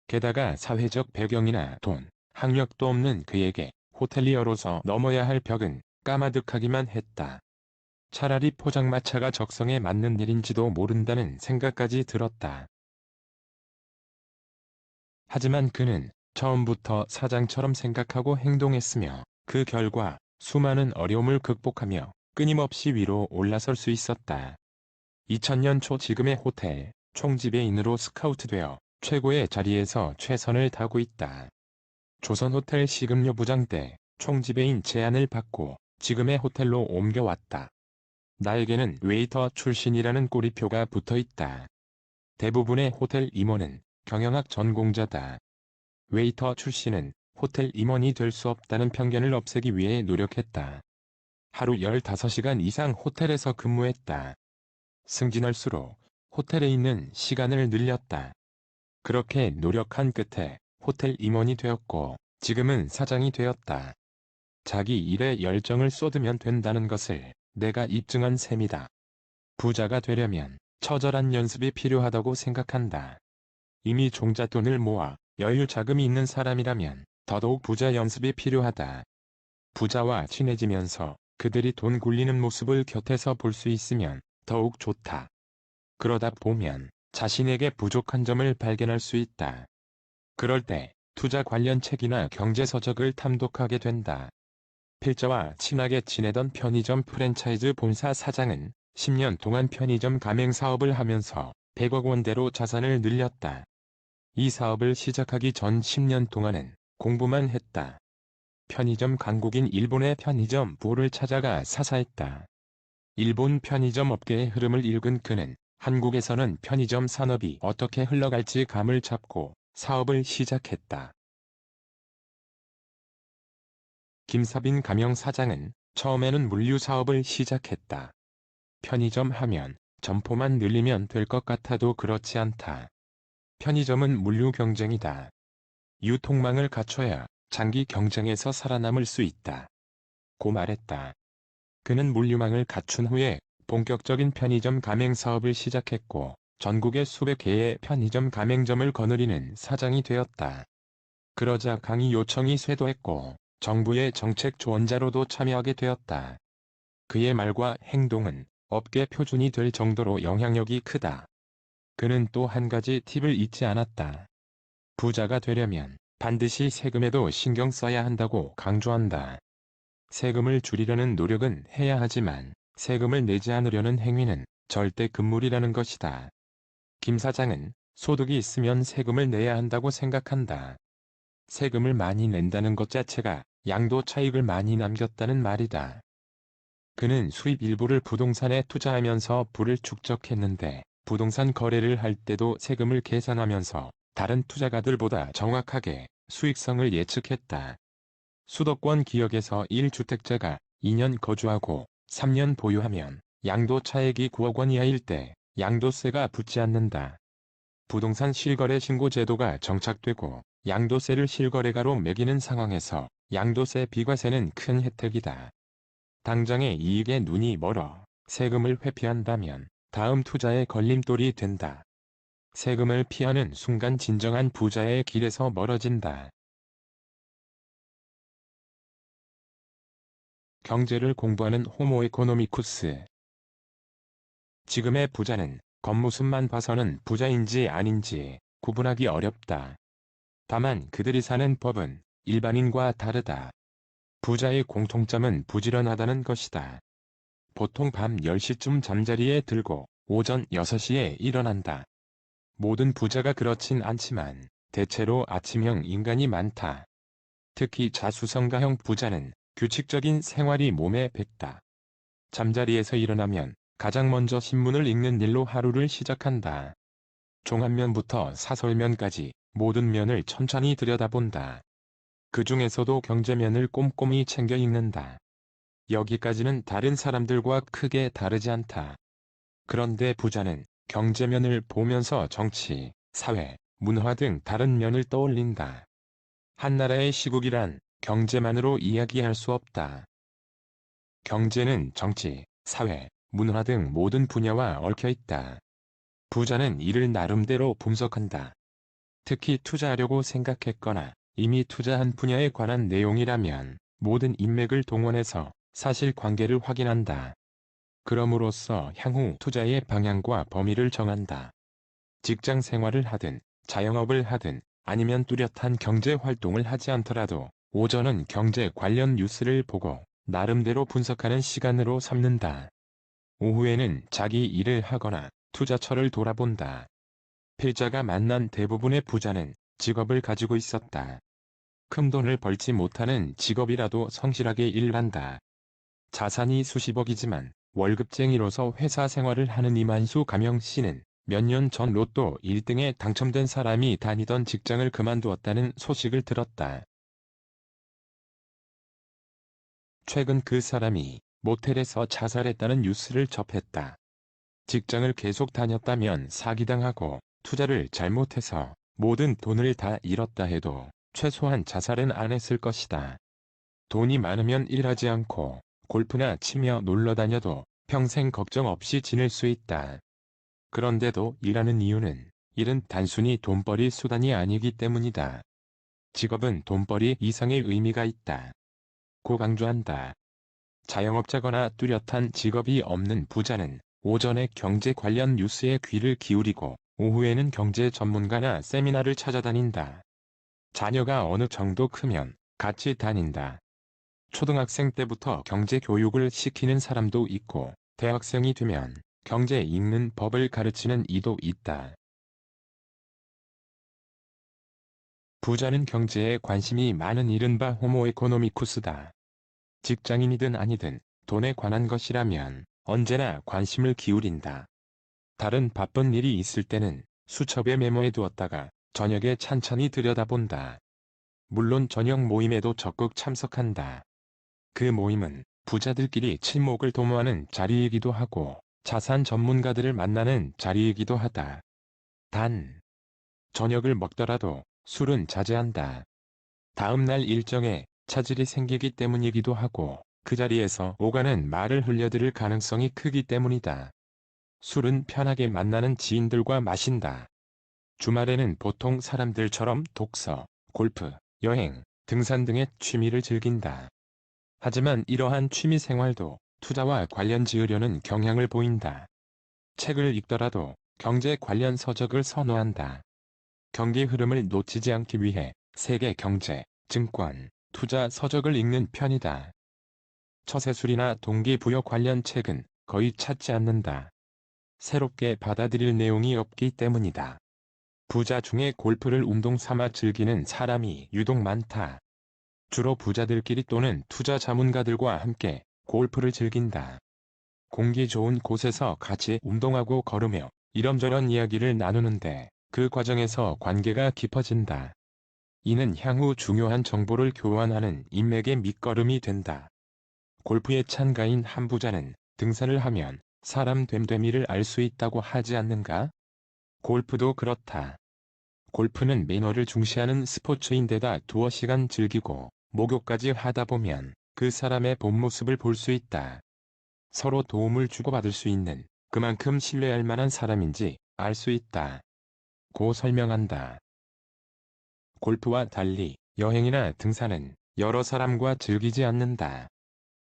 게다가 사회적 배경이나 돈, 학력도 없는 그에게 호텔리어로서 넘어야 할 벽은 까마득하기만 했다. 차라리 포장마차가 적성에 맞는 일인지도 모른다는 생각까지 들었다. 하지만 그는 처음부터 사장처럼 생각하고 행동했으며 그 결과 수많은 어려움을 극복하며 끊임없이 위로 올라설 수 있었다. 2000년 초 지금의 호텔 총지배인으로 스카우트되어 최고의 자리에서 최선을 다하고 있다. 조선호텔 식음료 부장 때 총지배인 제안을 받고 지금의 호텔로 옮겨왔다. 나에게는 웨이터 출신이라는 꼬리표가 붙어있다. 대부분의 호텔 임원은 경영학 전공자다. 웨이터 출신은 호텔 임원이 될 수 없다는 편견을 없애기 위해 노력했다. 하루 15시간 이상 호텔에서 근무했다. 승진할수록 호텔에 있는 시간을 늘렸다. 그렇게 노력한 끝에 호텔 임원이 되었고 지금은 사장이 되었다. 자기 일에 열정을 쏟으면 된다는 것을 내가 입증한 셈이다. 부자가 되려면 처절한 연습이 필요하다고 생각한다. 이미 종잣돈을 모아 여유 자금이 있는 사람이라면 더더욱 부자 연습이 필요하다. 부자와 친해지면서 그들이 돈 굴리는 모습을 곁에서 볼 수 있으면 더욱 좋다. 그러다 보면 자신에게 부족한 점을 발견할 수 있다. 그럴 때 투자 관련 책이나 경제서적을 탐독하게 된다. 필자와 친하게 지내던 편의점 프랜차이즈 본사 사장은 10년 동안 편의점 가맹 사업을 하면서 100억 원대로 자산을 늘렸다. 이 사업을 시작하기 전 10년 동안은 공부만 했다. 편의점 강국인 일본의 편의점 부를 찾아가 사사했다. 일본 편의점 업계의 흐름을 읽은 그는 한국에서는 편의점 산업이 어떻게 흘러갈지 감을 잡고 사업을 시작했다. 김사빈 가명 사장은 처음에는 물류 사업을 시작했다. 편의점 하면 점포만 늘리면 될 것 같아도 그렇지 않다. 편의점은 물류 경쟁이다. 유통망을 갖춰야 장기 경쟁에서 살아남을 수 있다. 고 말했다. 그는 물류망을 갖춘 후에 본격적인 편의점 가맹 사업을 시작했고 전국에 수백 개의 편의점 가맹점을 거느리는 사장이 되었다. 그러자 강의 요청이 쇄도했고 정부의 정책 조언자로도 참여하게 되었다. 그의 말과 행동은 업계 표준이 될 정도로 영향력이 크다. 그는 또 한 가지 팁을 잊지 않았다. 부자가 되려면 반드시 세금에도 신경 써야 한다고 강조한다. 세금을 줄이려는 노력은 해야 하지만 세금을 내지 않으려는 행위는 절대 금물이라는 것이다. 김 사장은 소득이 있으면 세금을 내야 한다고 생각한다. 세금을 많이 낸다는 것 자체가 양도 차익을 많이 남겼다는 말이다. 그는 수입 일부를 부동산에 투자하면서 부를 축적했는데 부동산 거래를 할 때도 세금을 계산하면서 다른 투자가들보다 정확하게 수익성을 예측했다. 수도권 지역에서 1주택자가 2년 거주하고 3년 보유하면 양도 차익이 9억 원 이하일 때 양도세가 붙지 않는다. 부동산 실거래 신고 제도가 정착되고 양도세를 실거래가로 매기는 상황에서 양도세 비과세는 큰 혜택이다. 당장의 이익에 눈이 멀어 세금을 회피한다면 다음 투자의 걸림돌이 된다. 세금을 피하는 순간 진정한 부자의 길에서 멀어진다. 경제를 공부하는 호모 에코노미쿠스. 지금의 부자는 겉모습만 봐서는 부자인지 아닌지 구분하기 어렵다. 다만 그들이 사는 법은 일반인과 다르다. 부자의 공통점은 부지런하다는 것이다. 보통 밤 10시쯤 잠자리에 들고 오전 6시에 일어난다. 모든 부자가 그렇진 않지만 대체로 아침형 인간이 많다. 특히 자수성가형 부자는 규칙적인 생활이 몸에 뱄다. 잠자리에서 일어나면 가장 먼저 신문을 읽는 일로 하루를 시작한다. 종합면부터 사설면까지 모든 면을 천천히 들여다본다. 그 중에서도 경제면을 꼼꼼히 챙겨 읽는다. 여기까지는 다른 사람들과 크게 다르지 않다. 그런데 부자는 경제면을 보면서 정치, 사회, 문화 등 다른 면을 떠올린다. 한 나라의 시국이란 경제만으로 이야기할 수 없다. 경제는 정치, 사회, 문화 등 모든 분야와 얽혀 있다. 부자는 이를 나름대로 분석한다. 특히 투자하려고 생각했거나 이미 투자한 분야에 관한 내용이라면 모든 인맥을 동원해서 사실관계를 확인한다. 그럼으로써 향후 투자의 방향과 범위를 정한다. 직장 생활을 하든 자영업을 하든 아니면 뚜렷한 경제 활동을 하지 않더라도 오전은 경제 관련 뉴스를 보고 나름대로 분석하는 시간으로 삼는다. 오후에는 자기 일을 하거나 투자처를 돌아본다. 필자가 만난 대부분의 부자는 직업을 가지고 있었다. 큰돈을 벌지 못하는 직업이라도 성실하게 일한다. 자산이 수십억이지만 월급쟁이로서 회사 생활을 하는 이만수 가명 씨는 몇 년 전 로또 1등에 당첨된 사람이 다니던 직장을 그만두었다는 소식을 들었다. 최근 그 사람이 모텔에서 자살했다는 뉴스를 접했다. 직장을 계속 다녔다면 사기당하고 투자를 잘못해서 모든 돈을 다 잃었다 해도 최소한 자살은 안 했을 것이다. 돈이 많으면 일하지 않고 골프나 치며 놀러 다녀도 평생 걱정 없이 지낼 수 있다. 그런데도 일하는 이유는 일은 단순히 돈벌이 수단이 아니기 때문이다. 직업은 돈벌이 이상의 의미가 있다. 고 강조한다. 자영업자거나 뚜렷한 직업이 없는 부자는 오전에 경제 관련 뉴스에 귀를 기울이고 오후에는 경제 전문가나 세미나를 찾아다닌다. 자녀가 어느 정도 크면 같이 다닌다. 초등학생 때부터 경제 교육을 시키는 사람도 있고 대학생이 되면 경제 읽는 법을 가르치는 이도 있다. 부자는 경제에 관심이 많은 이른바 호모 에코노미쿠스다. 직장인이든 아니든 돈에 관한 것이라면 언제나 관심을 기울인다. 다른 바쁜 일이 있을 때는 수첩에 메모해 두었다가 저녁에 찬찬히 들여다본다. 물론 저녁 모임에도 적극 참석한다. 그 모임은 부자들끼리 친목을 도모하는 자리이기도 하고 자산 전문가들을 만나는 자리이기도 하다. 단, 저녁을 먹더라도 술은 자제한다. 다음 날 일정에 차질이 생기기 때문이기도 하고 그 자리에서 오가는 말을 흘려들을 가능성이 크기 때문이다. 술은 편하게 만나는 지인들과 마신다. 주말에는 보통 사람들처럼 독서, 골프, 여행, 등산 등의 취미를 즐긴다. 하지만 이러한 취미 생활도 투자와 관련 지으려는 경향을 보인다. 책을 읽더라도 경제 관련 서적을 선호한다. 경기 흐름을 놓치지 않기 위해 세계 경제, 증권, 투자 서적을 읽는 편이다. 처세술이나 동기부여 관련 책은 거의 찾지 않는다. 새롭게 받아들일 내용이 없기 때문이다. 부자 중에 골프를 운동 삼아 즐기는 사람이 유독 많다. 주로 부자들끼리 또는 투자 자문가들과 함께 골프를 즐긴다. 공기 좋은 곳에서 같이 운동하고 걸으며 이런저런 이야기를 나누는데 그 과정에서 관계가 깊어진다. 이는 향후 중요한 정보를 교환하는 인맥의 밑거름이 된다. 골프의 찬가인 한 부자는 등산을 하면 사람 됨됨이를 알 수 있다고 하지 않는가? 골프도 그렇다. 골프는 매너를 중시하는 스포츠인데다 두어 시간 즐기고 목욕까지 하다 보면 그 사람의 본 모습을 볼 수 있다. 서로 도움을 주고받을 수 있는 그만큼 신뢰할 만한 사람인지 알 수 있다. 고 설명한다. 골프와 달리 여행이나 등산은 여러 사람과 즐기지 않는다.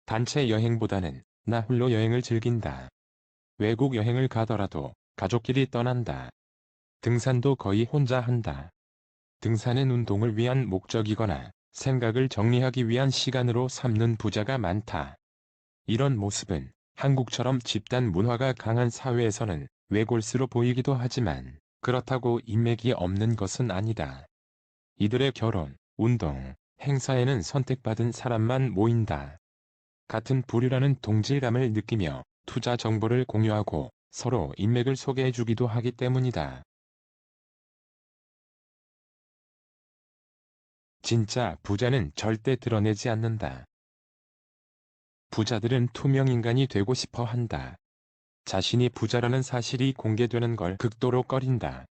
단체 여행보다는 나 홀로 여행을 즐긴다. 외국 여행을 가더라도 가족끼리 떠난다. 등산도 거의 혼자 한다. 등산은 운동을 위한 목적이거나 생각을 정리하기 위한 시간으로 삼는 부자가 많다. 이런 모습은 한국처럼 집단 문화가 강한 사회에서는 외골수로 보이기도 하지만 그렇다고 인맥이 없는 것은 아니다. 이들의 결혼, 운동, 행사에는 선택받은 사람만 모인다. 같은 부류라는 동질감을 느끼며 투자 정보를 공유하고 서로 인맥을 소개해주기도 하기 때문이다. 진짜 부자는 절대 드러내지 않는다. 부자들은 투명인간이 되고 싶어 한다. 자신이 부자라는 사실이 공개되는 걸 극도로 꺼린다.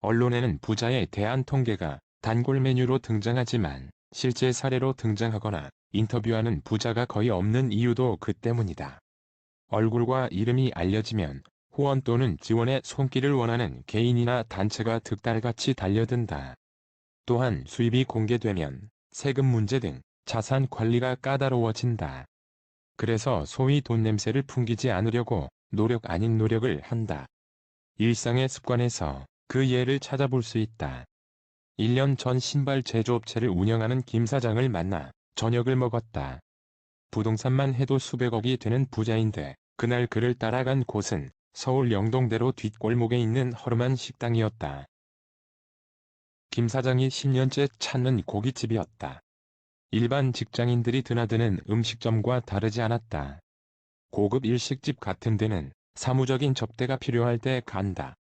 언론에는 부자에 대한 통계가 단골 메뉴로 등장하지만 실제 사례로 등장하거나 인터뷰하는 부자가 거의 없는 이유도 그 때문이다. 얼굴과 이름이 알려지면 후원 또는 지원의 손길을 원하는 개인이나 단체가 득달같이 달려든다. 또한 수입이 공개되면 세금 문제 등 자산 관리가 까다로워진다. 그래서 소위 돈 냄새를 풍기지 않으려고 노력 아닌 노력을 한다. 일상의 습관에서 그 예를 찾아볼 수 있다. 1년 전 신발 제조업체를 운영하는 김 사장을 만나 저녁을 먹었다. 부동산만 해도 수백억이 되는 부자인데 그날 그를 따라간 곳은 서울 영동대로 뒷골목에 있는 허름한 식당이었다. 김 사장이 10년째 찾는 고깃집이었다. 일반 직장인들이 드나드는 음식점과 다르지 않았다. 고급 일식집 같은 데는 사무적인 접대가 필요할 때 간다.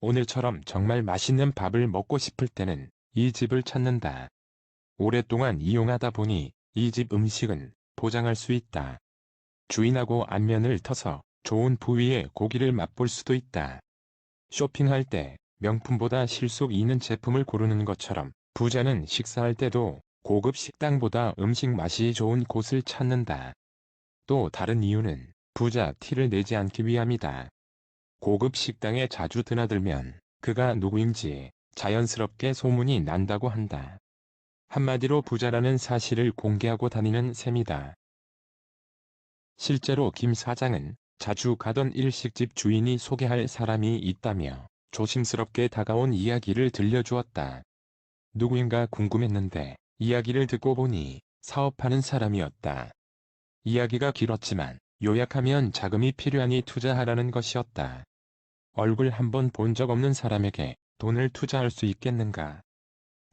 오늘처럼 정말 맛있는 밥을 먹고 싶을 때는 이 집을 찾는다. 오랫동안 이용하다 보니 이 집 음식은 보장할 수 있다. 주인하고 안면을 터서 좋은 부위의 고기를 맛볼 수도 있다. 쇼핑할 때 명품보다 실속 있는 제품을 고르는 것처럼 부자는 식사할 때도 고급 식당보다 음식 맛이 좋은 곳을 찾는다. 또 다른 이유는 부자 티를 내지 않기 위함이다. 고급 식당에 자주 드나들면 그가 누구인지 자연스럽게 소문이 난다고 한다. 한마디로 부자라는 사실을 공개하고 다니는 셈이다. 실제로 김 사장은 자주 가던 일식집 주인이 소개할 사람이 있다며 조심스럽게 다가온 이야기를 들려주었다. 누구인가 궁금했는데 이야기를 듣고 보니 사업하는 사람이었다. 이야기가 길었지만 요약하면 자금이 필요하니 투자하라는 것이었다. 얼굴 한번 본 적 없는 사람에게 돈을 투자할 수 있겠는가.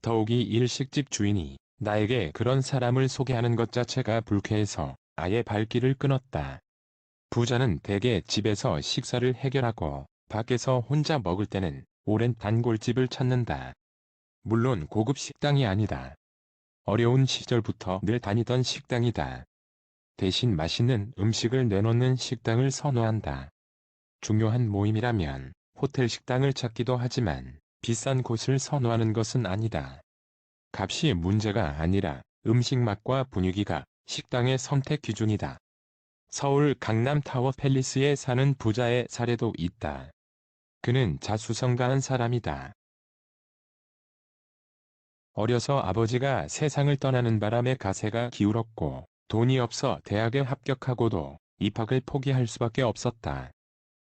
더욱이 일식집 주인이 나에게 그런 사람을 소개하는 것 자체가 불쾌해서 아예 발길을 끊었다. 부자는 대개 집에서 식사를 해결하고 밖에서 혼자 먹을 때는 오랜 단골집을 찾는다. 물론 고급 식당이 아니다. 어려운 시절부터 늘 다니던 식당이다. 대신 맛있는 음식을 내놓는 식당을 선호한다. 중요한 모임이라면 호텔 식당을 찾기도 하지만 비싼 곳을 선호하는 것은 아니다. 값이 문제가 아니라 음식 맛과 분위기가 식당의 선택 기준이다. 서울 강남 타워 팰리스에 사는 부자의 사례도 있다. 그는 자수성가한 사람이다. 어려서 아버지가 세상을 떠나는 바람에 가세가 기울었고 돈이 없어 대학에 합격하고도 입학을 포기할 수밖에 없었다.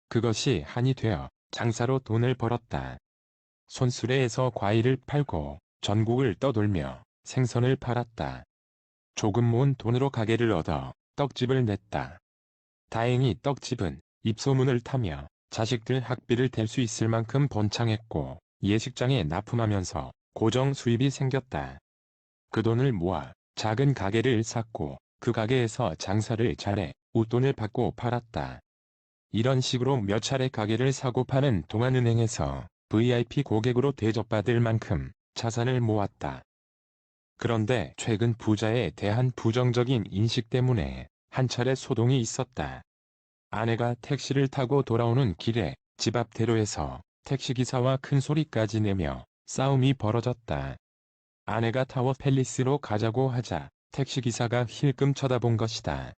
그것이 한이 되어 장사로 돈을 벌었다. 손수레에서 과일을 팔고 전국을 떠돌며 생선을 팔았다. 조금 모은 돈으로 가게를 얻어 떡집을 냈다. 다행히 떡집은 입소문을 타며 자식들 학비를 댈 수 있을 만큼 번창했고 예식장에 납품하면서 고정 수입이 생겼다. 그 돈을 모아 작은 가게를 샀고 그 가게에서 장사를 잘해 웃돈을 받고 팔았다. 이런 식으로 몇 차례 가게를 사고 파는 동안 은행에서 VIP 고객으로 대접받을 만큼 자산을 모았다. 그런데 최근 부자에 대한 부정적인 인식 때문에 한 차례 소동이 있었다. 아내가 택시를 타고 돌아오는 길에 집 앞 대로에서 택시기사와 큰 소리까지 내며 싸움이 벌어졌다. 아내가 타워 팰리스로 가자고 하자 택시기사가 힐끔 쳐다본 것이다.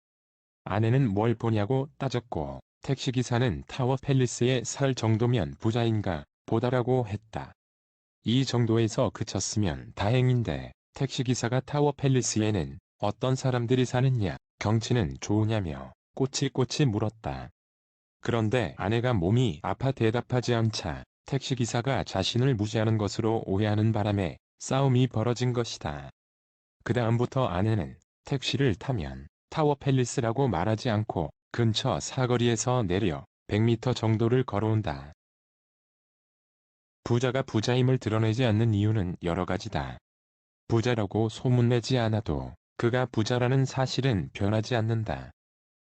아내는 뭘 보냐고 따졌고 택시기사는 타워 팰리스에 살 정도면 부자인가 보다라고 했다. 이 정도에서 그쳤으면 다행인데 택시기사가 타워 팰리스에는 어떤 사람들이 사느냐, 경치는 좋으냐며 꼬치꼬치 물었다. 그런데 아내가 몸이 아파 대답하지 않자 택시기사가 자신을 무시하는 것으로 오해하는 바람에 싸움이 벌어진 것이다. 그 다음부터 아내는 택시를 타면 타워 팰리스라고 말하지 않고 근처 사거리에서 내려 100m 정도를 걸어온다. 부자가 부자임을 드러내지 않는 이유는 여러 가지다. 부자라고 소문내지 않아도 그가 부자라는 사실은 변하지 않는다.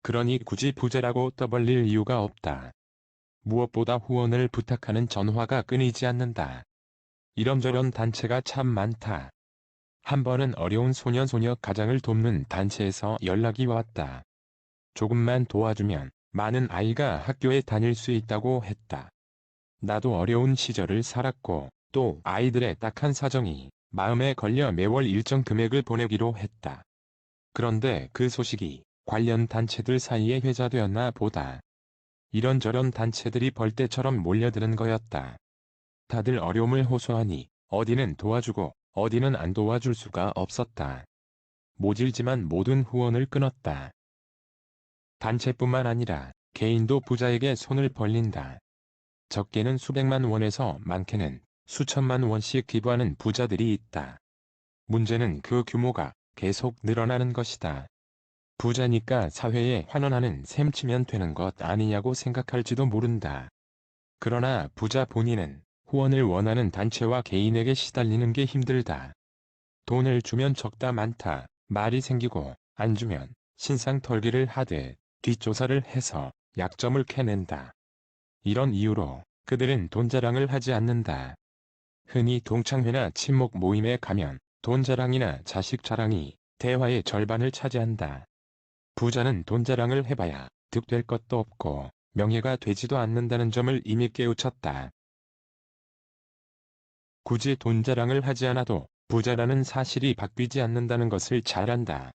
그러니 굳이 부자라고 떠벌릴 이유가 없다. 무엇보다 후원을 부탁하는 전화가 끊이지 않는다. 이런저런 단체가 참 많다. 한 번은 어려운 소년소녀 가장을 돕는 단체에서 연락이 왔다. 조금만 도와주면 많은 아이가 학교에 다닐 수 있다고 했다. 나도 어려운 시절을 살았고 또 아이들의 딱한 사정이 마음에 걸려 매월 일정 금액을 보내기로 했다. 그런데 그 소식이 관련 단체들 사이에 회자되었나 보다. 이런저런 단체들이 벌떼처럼 몰려드는 거였다. 다들 어려움을 호소하니 어디는 도와주고 어디는 안 도와줄 수가 없었다. 모질지만 모든 후원을 끊었다. 단체뿐만 아니라 개인도 부자에게 손을 벌린다. 적게는 수백만 원에서 많게는 수천만 원씩 기부하는 부자들이 있다. 문제는 그 규모가 계속 늘어나는 것이다. 부자니까 사회에 환원하는 셈 치면 되는 것 아니냐고 생각할지도 모른다. 그러나 부자 본인은 후원을 원하는 단체와 개인에게 시달리는 게 힘들다. 돈을 주면 적다 많다 말이 생기고 안 주면 신상 털기를 하듯 뒷조사를 해서 약점을 캐낸다. 이런 이유로 그들은 돈 자랑을 하지 않는다. 흔히 동창회나 친목 모임에 가면 돈 자랑이나 자식 자랑이 대화의 절반을 차지한다. 부자는 돈 자랑을 해봐야 득될 것도 없고 명예가 되지도 않는다는 점을 이미 깨우쳤다. 굳이 돈 자랑을 하지 않아도 부자라는 사실이 바뀌지 않는다는 것을 잘 안다.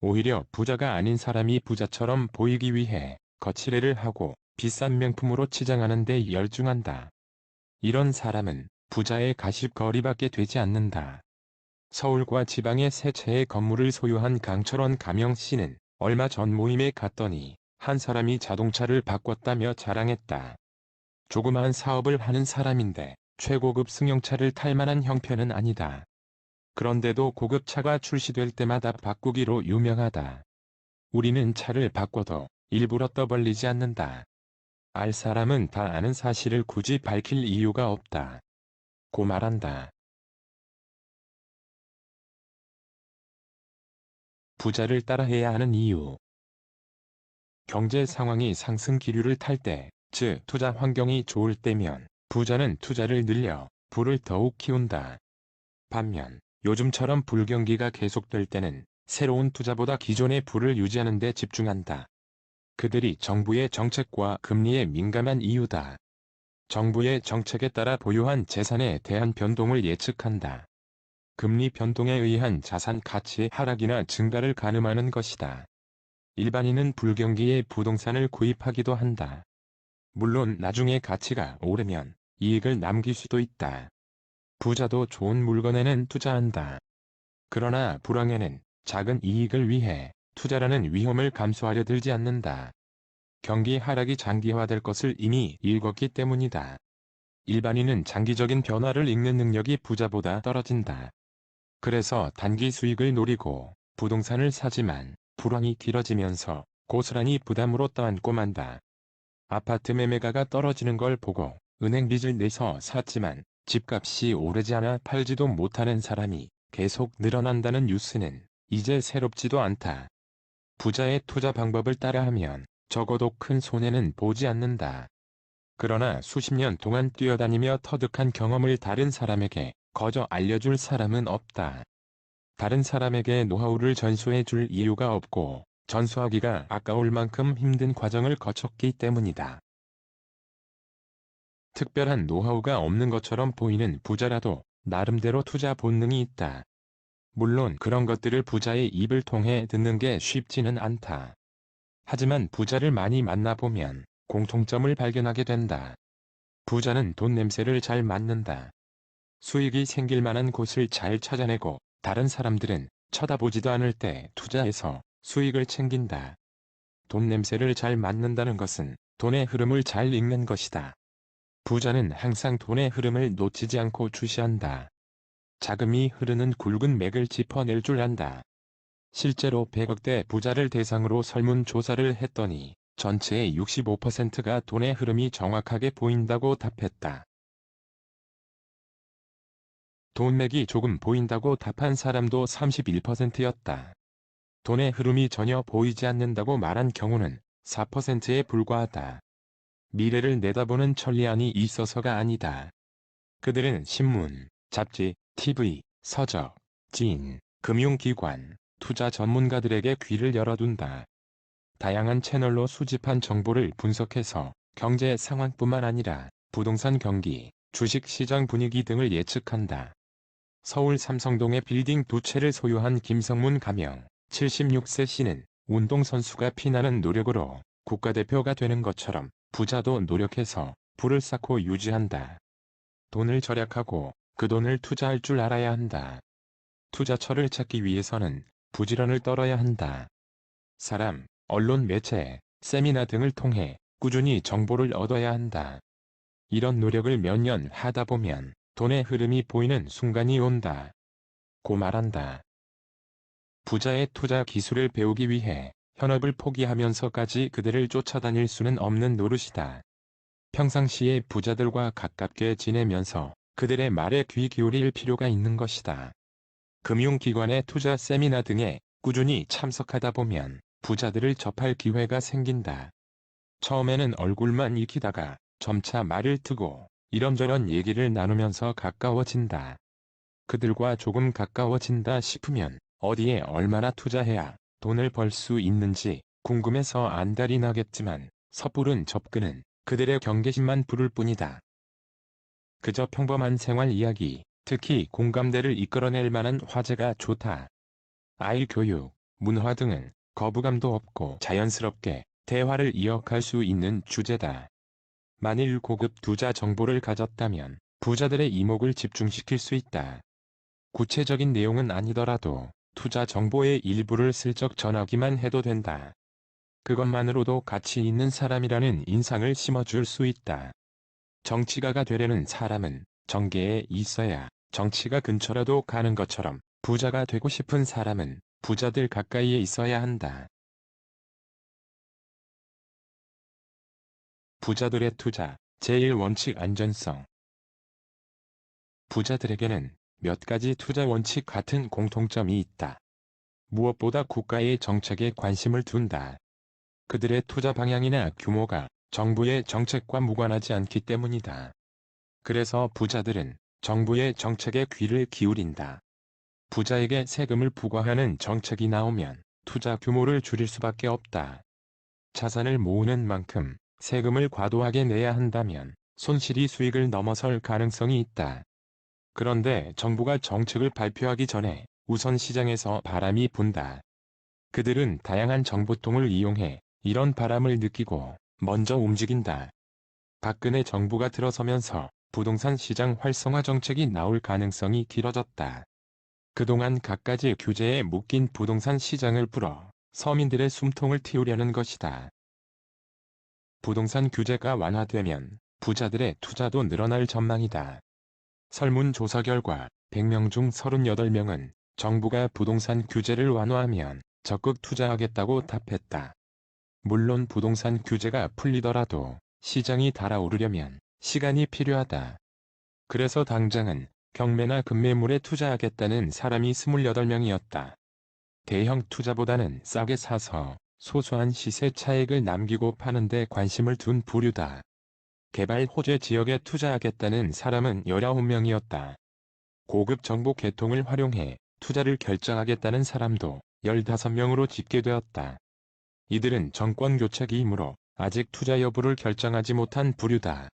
오히려 부자가 아닌 사람이 부자처럼 보이기 위해 거치레를 하고 비싼 명품으로 치장하는 데 열중한다. 이런 사람은 부자의 가십거리밖에 되지 않는다. 서울과 지방의 세 채의 건물을 소유한 강철원 가명씨는 얼마 전 모임에 갔더니 한 사람이 자동차를 바꿨다며 자랑했다. 조그마한 사업을 하는 사람인데 최고급 승용차를 탈 만한 형편은 아니다. 그런데도 고급차가 출시될 때마다 바꾸기로 유명하다. 우리는 차를 바꿔도 일부러 떠벌리지 않는다. 알 사람은 다 아는 사실을 굳이 밝힐 이유가 없다. 고 말한다. 부자를 따라해야 하는 이유. 경제 상황이 상승 기류를 탈 때, 즉 투자 환경이 좋을 때면 부자는 투자를 늘려 부를 더욱 키운다. 반면 요즘처럼 불경기가 계속될 때는 새로운 투자보다 기존의 부를 유지하는 데 집중한다. 그들이 정부의 정책과 금리에 민감한 이유다. 정부의 정책에 따라 보유한 재산에 대한 변동을 예측한다. 금리 변동에 의한 자산 가치의 하락이나 증가를 가늠하는 것이다. 일반인은 불경기에 부동산을 구입하기도 한다. 물론 나중에 가치가 오르면 이익을 남길 수도 있다. 부자도 좋은 물건에는 투자한다. 그러나 불황에는 작은 이익을 위해 투자라는 위험을 감수하려 들지 않는다. 경기 하락이 장기화될 것을 이미 읽었기 때문이다. 일반인은 장기적인 변화를 읽는 능력이 부자보다 떨어진다. 그래서 단기 수익을 노리고 부동산을 사지만 불황이 길어지면서 고스란히 부담으로 떠안고 만다. 아파트 매매가가 떨어지는 걸 보고 은행 빚을 내서 샀지만 집값이 오르지 않아 팔지도 못하는 사람이 계속 늘어난다는 뉴스는 이제 새롭지도 않다. 부자의 투자 방법을 따라하면 적어도 큰 손해는 보지 않는다. 그러나 수십 년 동안 뛰어다니며 터득한 경험을 다른 사람에게 거저 알려줄 사람은 없다. 다른 사람에게 노하우를 전수해 줄 이유가 없고 전수하기가 아까울 만큼 힘든 과정을 거쳤기 때문이다. 특별한 노하우가 없는 것처럼 보이는 부자라도 나름대로 투자 본능이 있다. 물론 그런 것들을 부자의 입을 통해 듣는 게 쉽지는 않다. 하지만 부자를 많이 만나보면 공통점을 발견하게 된다. 부자는 돈 냄새를 잘 맡는다. 수익이 생길 만한 곳을 잘 찾아내고 다른 사람들은 쳐다보지도 않을 때 투자해서 수익을 챙긴다. 돈 냄새를 잘 맡는다는 것은 돈의 흐름을 잘 읽는 것이다. 부자는 항상 돈의 흐름을 놓치지 않고 주시한다. 자금이 흐르는 굵은 맥을 짚어낼 줄 안다. 실제로 100억대 부자를 대상으로 설문조사를 했더니 전체의 65%가 돈의 흐름이 정확하게 보인다고 답했다. 돈맥이 조금 보인다고 답한 사람도 31%였다. 돈의 흐름이 전혀 보이지 않는다고 말한 경우는 4%에 불과하다. 미래를 내다보는 천리안이 있어서가 아니다. 그들은 신문, 잡지, TV, 서적, 지인, 금융기관, 투자 전문가들에게 귀를 열어둔다. 다양한 채널로 수집한 정보를 분석해서 경제 상황뿐만 아니라 부동산 경기, 주식시장 분위기 등을 예측한다. 서울 삼성동에 빌딩 2채를 소유한 김성문 가명 76세 씨는 운동선수가 피나는 노력으로 국가대표가 되는 것처럼 부자도 노력해서 부를 쌓고 유지한다. 돈을 절약하고 그 돈을 투자할 줄 알아야 한다. 투자처를 찾기 위해서는 부지런을 떨어야 한다. 사람, 언론 매체, 세미나 등을 통해 꾸준히 정보를 얻어야 한다. 이런 노력을 몇 년 하다 보면 돈의 흐름이 보이는 순간이 온다. 고 말한다. 부자의 투자 기술을 배우기 위해 현업을 포기하면서까지 그들을 쫓아다닐 수는 없는 노릇이다. 평상시에 부자들과 가깝게 지내면서 그들의 말에 귀 기울일 필요가 있는 것이다. 금융기관의 투자 세미나 등에 꾸준히 참석하다 보면 부자들을 접할 기회가 생긴다. 처음에는 얼굴만 익히다가 점차 말을 트고 이런저런 얘기를 나누면서 가까워진다. 그들과 조금 가까워진다 싶으면 어디에 얼마나 투자해야 돈을 벌 수 있는지 궁금해서 안달이 나겠지만 섣부른 접근은 그들의 경계심만 부를 뿐이다. 그저 평범한 생활 이야기, 특히 공감대를 이끌어낼 만한 화제가 좋다. 아이 교육, 문화 등은 거부감도 없고 자연스럽게 대화를 이어갈 수 있는 주제다. 만일 고급 투자 정보를 가졌다면 부자들의 이목을 집중시킬 수 있다. 구체적인 내용은 아니더라도 투자 정보의 일부를 슬쩍 전하기만 해도 된다. 그것만으로도 가치 있는 사람이라는 인상을 심어줄 수 있다. 정치가가 되려는 사람은 정계에 있어야 정치가 근처라도 가는 것처럼 부자가 되고 싶은 사람은 부자들 가까이에 있어야 한다. 부자들의 투자, 제1원칙 안전성. 부자들에게는 몇 가지 투자 원칙 같은 공통점이 있다. 무엇보다 국가의 정책에 관심을 둔다. 그들의 투자 방향이나 규모가 정부의 정책과 무관하지 않기 때문이다. 그래서 부자들은 정부의 정책에 귀를 기울인다. 부자에게 세금을 부과하는 정책이 나오면 투자 규모를 줄일 수밖에 없다. 자산을 모으는 만큼 세금을 과도하게 내야 한다면 손실이 수익을 넘어설 가능성이 있다. 그런데 정부가 정책을 발표하기 전에 우선 시장에서 바람이 분다. 그들은 다양한 정보통을 이용해 이런 바람을 느끼고 먼저 움직인다. 박근혜 정부가 들어서면서 부동산 시장 활성화 정책이 나올 가능성이 길어졌다. 그동안 갖가지 규제에 묶인 부동산 시장을 풀어 서민들의 숨통을 틔우려는 것이다. 부동산 규제가 완화되면 부자들의 투자도 늘어날 전망이다. 설문조사 결과 100명 중 38명은 정부가 부동산 규제를 완화하면 적극 투자하겠다고 답했다. 물론 부동산 규제가 풀리더라도 시장이 달아오르려면 시간이 필요하다. 그래서 당장은 경매나 급매물에 투자하겠다는 사람이 28명이었다. 대형 투자보다는 싸게 사서 소소한 시세 차익을 남기고 파는 데 관심을 둔 부류다. 개발 호재 지역에 투자하겠다는 사람은 19명이었다. 고급 정보 계통을 활용해 투자를 결정하겠다는 사람도 15명으로 집계되었다. 이들은 정권 교체기이므로 아직 투자 여부를 결정하지 못한 부류다.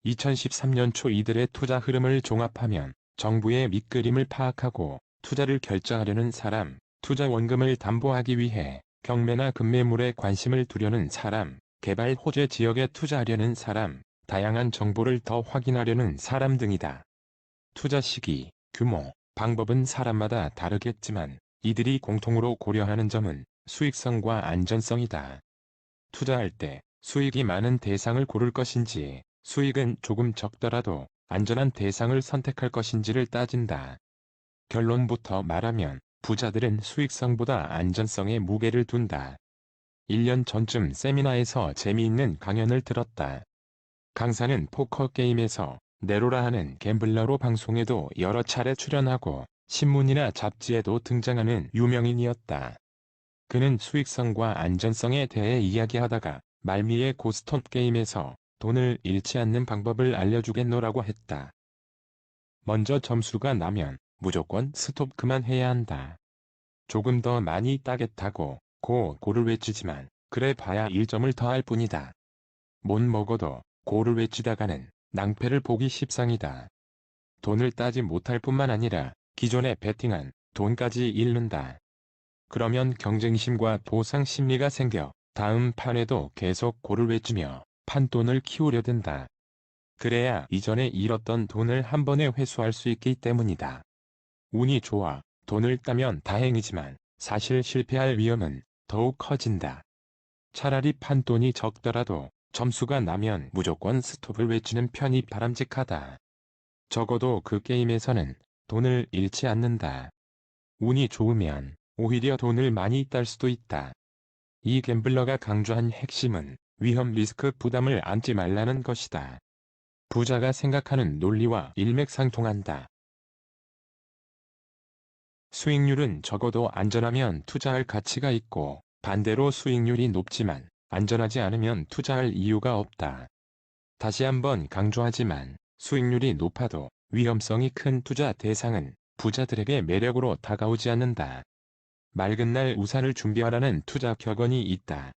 2013년 초 이들의 투자 흐름을 종합하면 정부의 밑그림을 파악하고 투자를 결정하려는 사람, 투자 원금을 담보하기 위해 경매나 급매물에 관심을 두려는 사람, 개발 호재 지역에 투자하려는 사람, 다양한 정보를 더 확인하려는 사람 등이다. 투자 시기, 규모, 방법은 사람마다 다르겠지만 이들이 공통으로 고려하는 점은 수익성과 안전성이다. 투자할 때 수익이 많은 대상을 고를 것인지, 수익은 조금 적더라도 안전한 대상을 선택할 것인지를 따진다. 결론부터 말하면 부자들은 수익성보다 안전성에 무게를 둔다. 1년 전쯤 세미나에서 재미있는 강연을 들었다. 강사는 포커 게임에서 네로라 하는 갬블러로 방송에도 여러 차례 출연하고 신문이나 잡지에도 등장하는 유명인이었다. 그는 수익성과 안전성에 대해 이야기하다가 말미에 고스톱 게임에서 돈을 잃지 않는 방법을 알려주겠노라고 했다. 먼저 점수가 나면 무조건 스톱 그만해야 한다. 조금 더 많이 따겠다고 고를 외치지만 그래 봐야 1점을 더할 뿐이다. 못 먹어도 고를 외치다가는 낭패를 보기 십상이다. 돈을 따지 못할 뿐만 아니라 기존에 베팅한 돈까지 잃는다. 그러면 경쟁심과 보상 심리가 생겨 다음 판에도 계속 고를 외치며 판돈을 키우려 든다. 그래야 이전에 잃었던 돈을 한 번에 회수할 수 있기 때문이다. 운이 좋아 돈을 따면 다행이지만 사실 실패할 위험은 더욱 커진다. 차라리 판돈이 적더라도 점수가 나면 무조건 스톱을 외치는 편이 바람직하다. 적어도 그 게임에서는 돈을 잃지 않는다. 운이 좋으면 오히려 돈을 많이 딸 수도 있다. 이 갬블러가 강조한 핵심은 위험 리스크 부담을 안지 말라는 것이다. 부자가 생각하는 논리와 일맥상통한다. 수익률은 적어도 안전하면 투자할 가치가 있고 반대로 수익률이 높지만 안전하지 않으면 투자할 이유가 없다. 다시 한번 강조하지만 수익률이 높아도 위험성이 큰 투자 대상은 부자들에게 매력으로 다가오지 않는다. 맑은 날 우산을 준비하라는 투자 격언이 있다.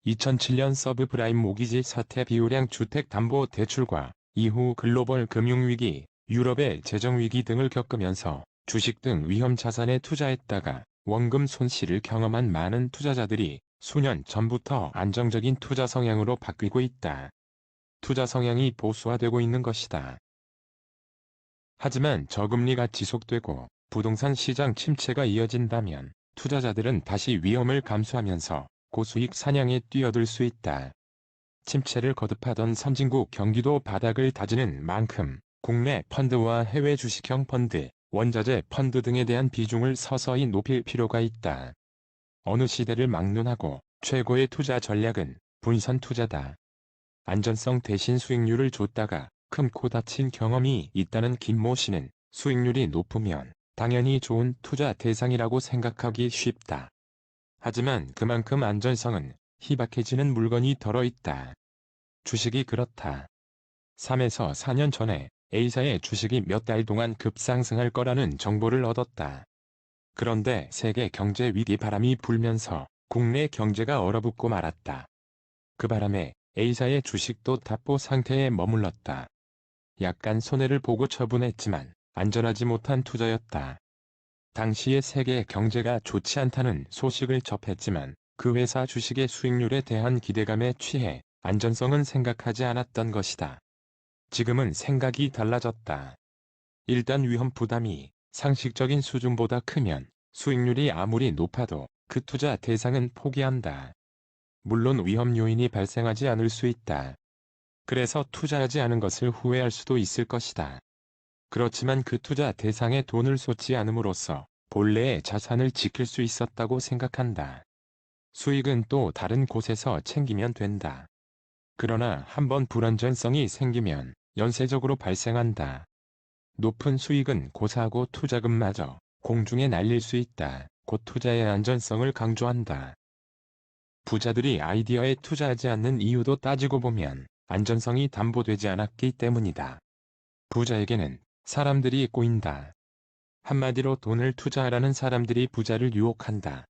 2007년 서브프라임 모기지 사태 비우량 주택담보대출과 이후 글로벌 금융위기, 유럽의 재정위기 등을 겪으면서 주식 등 위험 자산에 투자했다가 원금 손실을 경험한 많은 투자자들이 수년 전부터 안정적인 투자 성향으로 바뀌고 있다. 투자 성향이 보수화되고 있는 것이다. 하지만 저금리가 지속되고 부동산 시장 침체가 이어진다면 투자자들은 다시 위험을 감수하면서 고수익 사냥에 뛰어들 수 있다. 침체를 거듭하던 선진국 경기도 바닥을 다지는 만큼 국내 펀드와 해외 주식형 펀드, 원자재 펀드 등에 대한 비중을 서서히 높일 필요가 있다. 어느 시대를 막론하고 최고의 투자 전략은 분산 투자다. 안전성 대신 수익률을 줬다가 큰 코 다친 경험이 있다는 김모 씨는 수익률이 높으면 당연히 좋은 투자 대상이라고 생각하기 쉽다. 하지만 그만큼 안전성은 희박해지는 물건이 덜어있다. 주식이 그렇다. 3에서 4년 전에 A사의 주식이 몇 달 동안 급상승할 거라는 정보를 얻었다. 그런데 세계 경제 위기 바람이 불면서 국내 경제가 얼어붙고 말았다. 그 바람에 A사의 주식도 답보 상태에 머물렀다. 약간 손해를 보고 처분했지만 안전하지 못한 투자였다. 당시에 세계 경제가 좋지 않다는 소식을 접했지만 그 회사 주식의 수익률에 대한 기대감에 취해 안전성은 생각하지 않았던 것이다. 지금은 생각이 달라졌다. 일단 위험 부담이 상식적인 수준보다 크면 수익률이 아무리 높아도 그 투자 대상은 포기한다. 물론 위험 요인이 발생하지 않을 수 있다. 그래서 투자하지 않은 것을 후회할 수도 있을 것이다. 그렇지만 그 투자 대상에 돈을 쏟지 않음으로써 본래의 자산을 지킬 수 있었다고 생각한다. 수익은 또 다른 곳에서 챙기면 된다. 그러나 한번 불안전성이 생기면 연쇄적으로 발생한다. 높은 수익은 고사하고 투자금마저 공중에 날릴 수 있다. 곧 투자의 안전성을 강조한다. 부자들이 아이디어에 투자하지 않는 이유도 따지고 보면 안전성이 담보되지 않았기 때문이다. 부자에게는 사람들이 꼬인다. 한마디로 돈을 투자하라는 사람들이 부자를 유혹한다.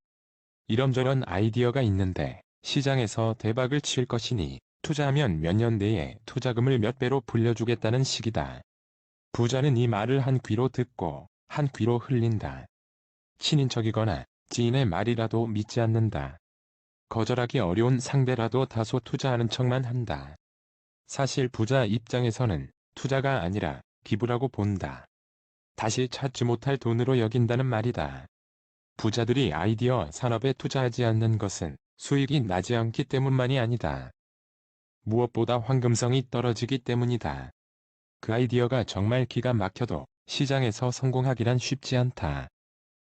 이런저런 아이디어가 있는데 시장에서 대박을 칠 것이니 투자하면 몇 년 내에 투자금을 몇 배로 불려주겠다는 식이다. 부자는 이 말을 한 귀로 듣고 한 귀로 흘린다. 친인척이거나 지인의 말이라도 믿지 않는다. 거절하기 어려운 상대라도 다소 투자하는 척만 한다. 사실 부자 입장에서는 투자가 아니라 기부라고 본다. 다시 찾지 못할 돈으로 여긴다는 말이다. 부자들이 아이디어 산업에 투자하지 않는 것은 수익이 나지 않기 때문만이 아니다. 무엇보다 황금성이 떨어지기 때문이다. 그 아이디어가 정말 기가 막혀도 시장에서 성공하기란 쉽지 않다.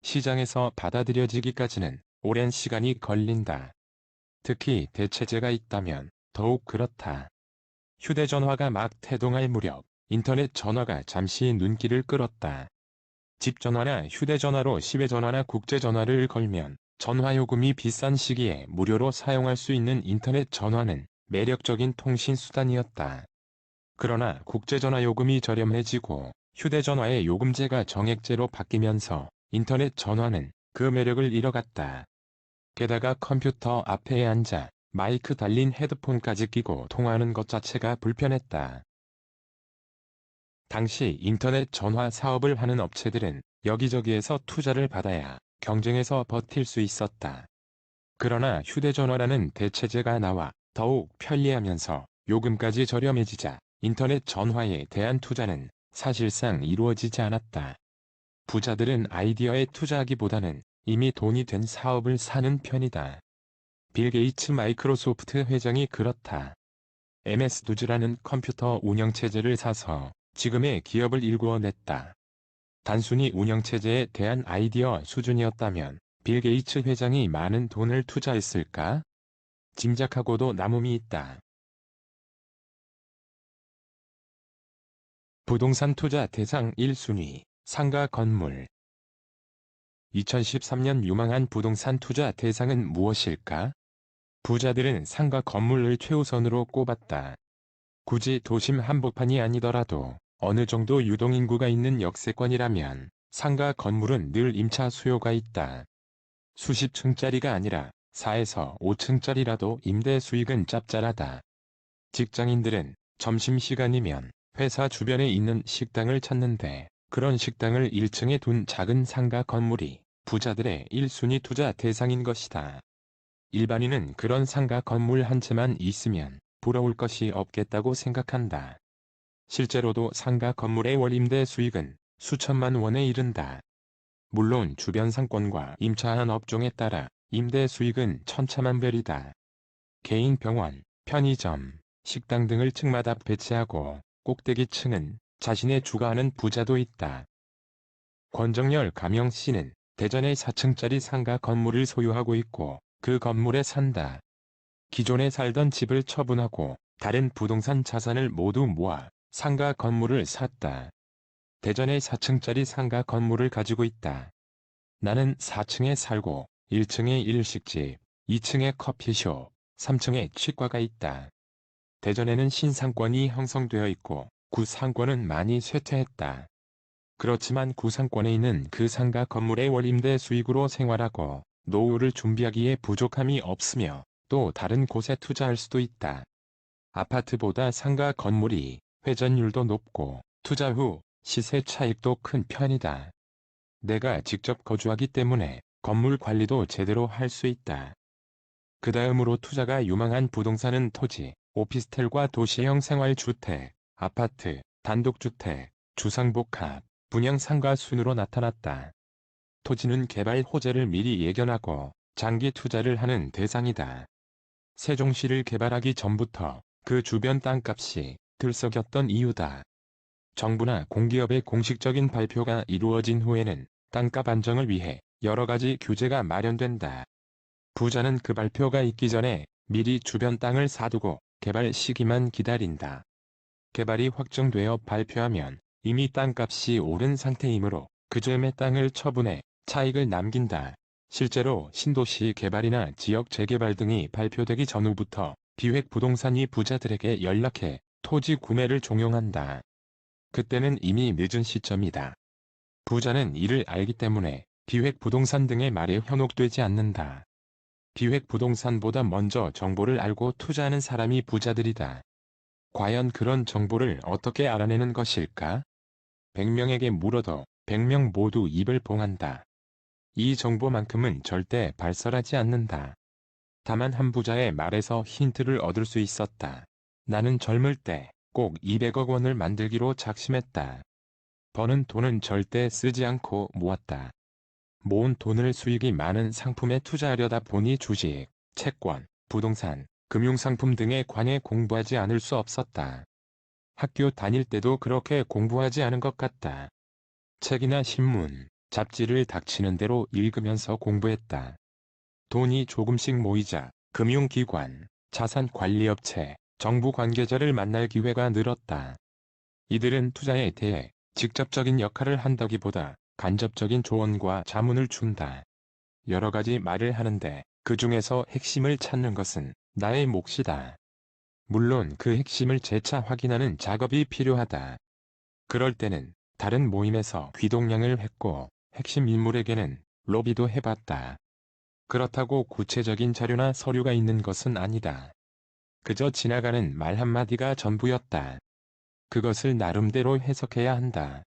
시장에서 받아들여지기까지는 오랜 시간이 걸린다. 특히 대체재가 있다면 더욱 그렇다. 휴대전화가 막 태동할 무렵 인터넷 전화가 잠시 눈길을 끌었다. 집전화나 휴대전화로 시외전화나 국제전화를 걸면 전화요금이 비싼 시기에 무료로 사용할 수 있는 인터넷 전화는 매력적인 통신수단이었다. 그러나 국제전화 요금이 저렴해지고 휴대전화의 요금제가 정액제로 바뀌면서 인터넷 전화는 그 매력을 잃어갔다. 게다가 컴퓨터 앞에 앉아 마이크 달린 헤드폰까지 끼고 통화하는 것 자체가 불편했다. 당시 인터넷 전화 사업을 하는 업체들은 여기저기에서 투자를 받아야 경쟁에서 버틸 수 있었다. 그러나 휴대전화라는 대체재가 나와 더욱 편리하면서 요금까지 저렴해지자 인터넷 전화에 대한 투자는 사실상 이루어지지 않았다. 부자들은 아이디어에 투자하기보다는 이미 돈이 된 사업을 사는 편이다. 빌 게이츠 마이크로소프트 회장이 그렇다. MS-DOS라는 컴퓨터 운영체제를 사서 지금의 기업을 일구어냈다. 단순히 운영체제에 대한 아이디어 수준이었다면 빌 게이츠 회장이 많은 돈을 투자했을까? 짐작하고도 남음이 있다. 부동산 투자 대상 1순위, 상가 건물. 2013년 유망한 부동산 투자 대상은 무엇일까? 부자들은 상가 건물을 최우선으로 꼽았다. 굳이 도심 한복판이 아니더라도 어느 정도 유동인구가 있는 역세권이라면 상가 건물은 늘 임차 수요가 있다. 수십 층짜리가 아니라 4에서 5층짜리라도 임대 수익은 짭짤하다. 직장인들은 점심시간이면 회사 주변에 있는 식당을 찾는데 그런 식당을 1층에 둔 작은 상가 건물이 부자들의 1순위 투자 대상인 것이다. 일반인은 그런 상가 건물 한 채만 있으면 부러울 것이 없겠다고 생각한다. 실제로도 상가 건물의 월 임대 수익은 수천만 원에 이른다. 물론 주변 상권과 임차한 업종에 따라 임대 수익은 천차만별이다. 개인 병원, 편의점, 식당 등을 층마다 배치하고 꼭대기층은 자신의 주가하는 부자도 있다. 권정열 가명 씨는 대전에 4층짜리 상가 건물을 소유하고 있고 그 건물에 산다. 기존에 살던 집을 처분하고 다른 부동산 자산을 모두 모아 상가 건물을 샀다. 대전에 4층짜리 상가 건물을 가지고 있다. 나는 4층에 살고 1층에 일식집, 2층에 커피숍, 3층에 치과가 있다. 대전에는 신상권이 형성되어 있고 구상권은 많이 쇠퇴했다. 그렇지만 구상권에 있는 그 상가 건물의 월임대 수익으로 생활하고 노후를 준비하기에 부족함이 없으며 또 다른 곳에 투자할 수도 있다. 아파트보다 상가 건물이 회전율도 높고 투자 후 시세 차익도 큰 편이다. 내가 직접 거주하기 때문에 건물 관리도 제대로 할 수 있다. 그 다음으로 투자가 유망한 부동산은 토지, 오피스텔과 도시형 생활주택, 아파트, 단독주택, 주상복합, 분양 상가 순으로 나타났다. 토지는 개발 호재를 미리 예견하고 장기 투자를 하는 대상이다. 세종시를 개발하기 전부터 그 주변 땅값이 들썩였던 이유다. 정부나 공기업의 공식적인 발표가 이루어진 후에는 땅값 안정을 위해 여러 가지 규제가 마련된다. 부자는 그 발표가 있기 전에 미리 주변 땅을 사두고 개발 시기만 기다린다. 개발이 확정되어 발표하면 이미 땅값이 오른 상태이므로 그 즈음에 땅을 처분해 차익을 남긴다. 실제로 신도시 개발이나 지역 재개발 등이 발표되기 전후부터 기획부동산이 부자들에게 연락해 토지 구매를 종용한다. 그때는 이미 늦은 시점이다. 부자는 이를 알기 때문에 기획부동산 등의 말에 현혹되지 않는다. 기획부동산보다 먼저 정보를 알고 투자하는 사람이 부자들이다. 과연 그런 정보를 어떻게 알아내는 것일까? 100명에게 물어도 100명 모두 입을 봉한다. 이 정보만큼은 절대 발설하지 않는다. 다만 한 부자의 말에서 힌트를 얻을 수 있었다. 나는 젊을 때 꼭 200억 원을 만들기로 작심했다. 버는 돈은 절대 쓰지 않고 모았다. 모은 돈을 수익이 많은 상품에 투자하려다 보니 주식, 채권, 부동산, 금융상품 등에 관해 공부하지 않을 수 없었다. 학교 다닐 때도 그렇게 공부하지 않은 것 같다. 책이나 신문, 잡지를 닥치는 대로 읽으면서 공부했다. 돈이 조금씩 모이자 금융기관, 자산관리업체, 정부 관계자를 만날 기회가 늘었다. 이들은 투자에 대해 직접적인 역할을 한다기보다 간접적인 조언과 자문을 준다. 여러 가지 말을 하는데 그 중에서 핵심을 찾는 것은 나의 몫이다. 물론 그 핵심을 재차 확인하는 작업이 필요하다. 그럴 때는 다른 모임에서 귀동냥을 했고 핵심 인물에게는 로비도 해봤다. 그렇다고 구체적인 자료나 서류가 있는 것은 아니다. 그저 지나가는 말 한마디가 전부였다. 그것을 나름대로 해석해야 한다.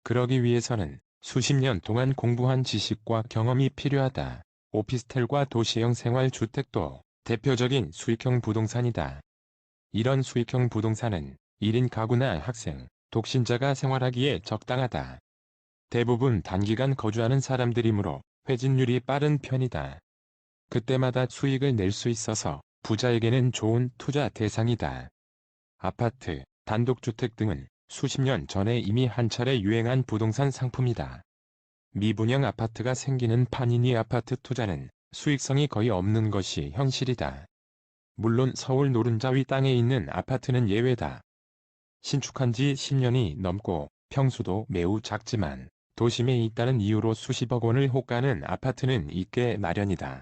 그러기 위해서는 수십 년 동안 공부한 지식과 경험이 필요하다. 오피스텔과 도시형 생활주택도 대표적인 수익형 부동산이다. 이런 수익형 부동산은 1인 가구나 학생, 독신자가 생활하기에 적당하다. 대부분 단기간 거주하는 사람들이므로 회진율이 빠른 편이다. 그때마다 수익을 낼 수 있어서 부자에게는 좋은 투자 대상이다. 아파트, 단독주택 등은 수십 년 전에 이미 한 차례 유행한 부동산 상품이다. 미분양 아파트가 생기는 판이니 아파트 투자는 수익성이 거의 없는 것이 현실이다. 물론 서울 노른자위 땅에 있는 아파트는 예외다. 신축한 지 10년이 넘고 평수도 매우 작지만 도심에 있다는 이유로 수십억 원을 호가하는 아파트는 있게 마련이다.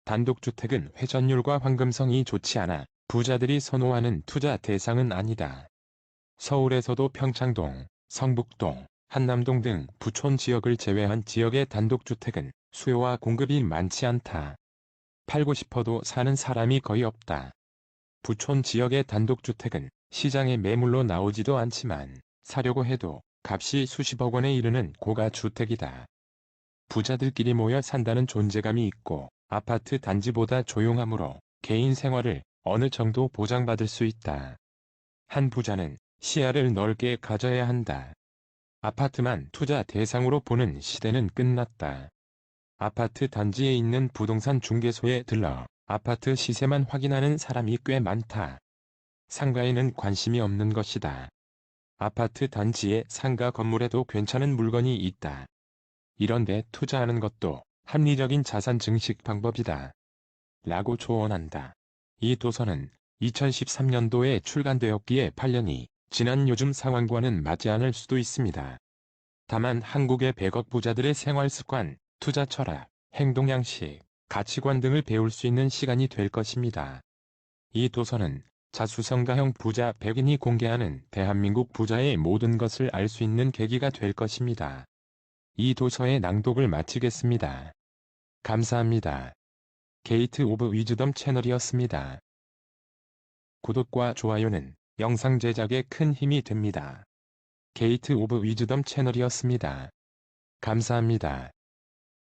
단독주택은 회전율과 황금성이 좋지 않아 부자들이 선호하는 투자 대상은 아니다. 서울에서도 평창동, 성북동, 한남동 등 부촌 지역을 제외한 지역의 단독주택은 수요와 공급이 많지 않다. 팔고 싶어도 사는 사람이 거의 없다. 부촌 지역의 단독주택은 시장에 매물로 나오지도 않지만 사려고 해도 값이 수십억 원에 이르는 고가주택이다. 부자들끼리 모여 산다는 존재감이 있고 아파트 단지보다 조용하므로 개인 생활을 어느 정도 보장받을 수 있다. 한 부자는 시야를 넓게 가져야 한다. 아파트만 투자 대상으로 보는 시대는 끝났다. 아파트 단지에 있는 부동산 중개소에 들러 아파트 시세만 확인하는 사람이 꽤 많다. 상가에는 관심이 없는 것이다. 아파트 단지의 상가 건물에도 괜찮은 물건이 있다. 이런데 투자하는 것도 합리적인 자산 증식 방법이다. 라고 조언한다. 이 도서는 2013년도에 출간되었기에 8년이 지난 요즘 상황과는 맞지 않을 수도 있습니다. 다만 한국의 100억 부자들의 생활 습관, 투자 철학, 행동 양식, 가치관 등을 배울 수 있는 시간이 될 것입니다. 이 도서는 자수성가형 부자 100인이 공개하는 대한민국 부자의 모든 것을 알 수 있는 계기가 될 것입니다. 이 도서의 낭독을 마치겠습니다. 감사합니다. 게이트 오브 위즈덤 채널이었습니다. 구독과 좋아요는 영상 제작에 큰 힘이 됩니다. 게이트 오브 위즈덤 채널이었습니다. 감사합니다.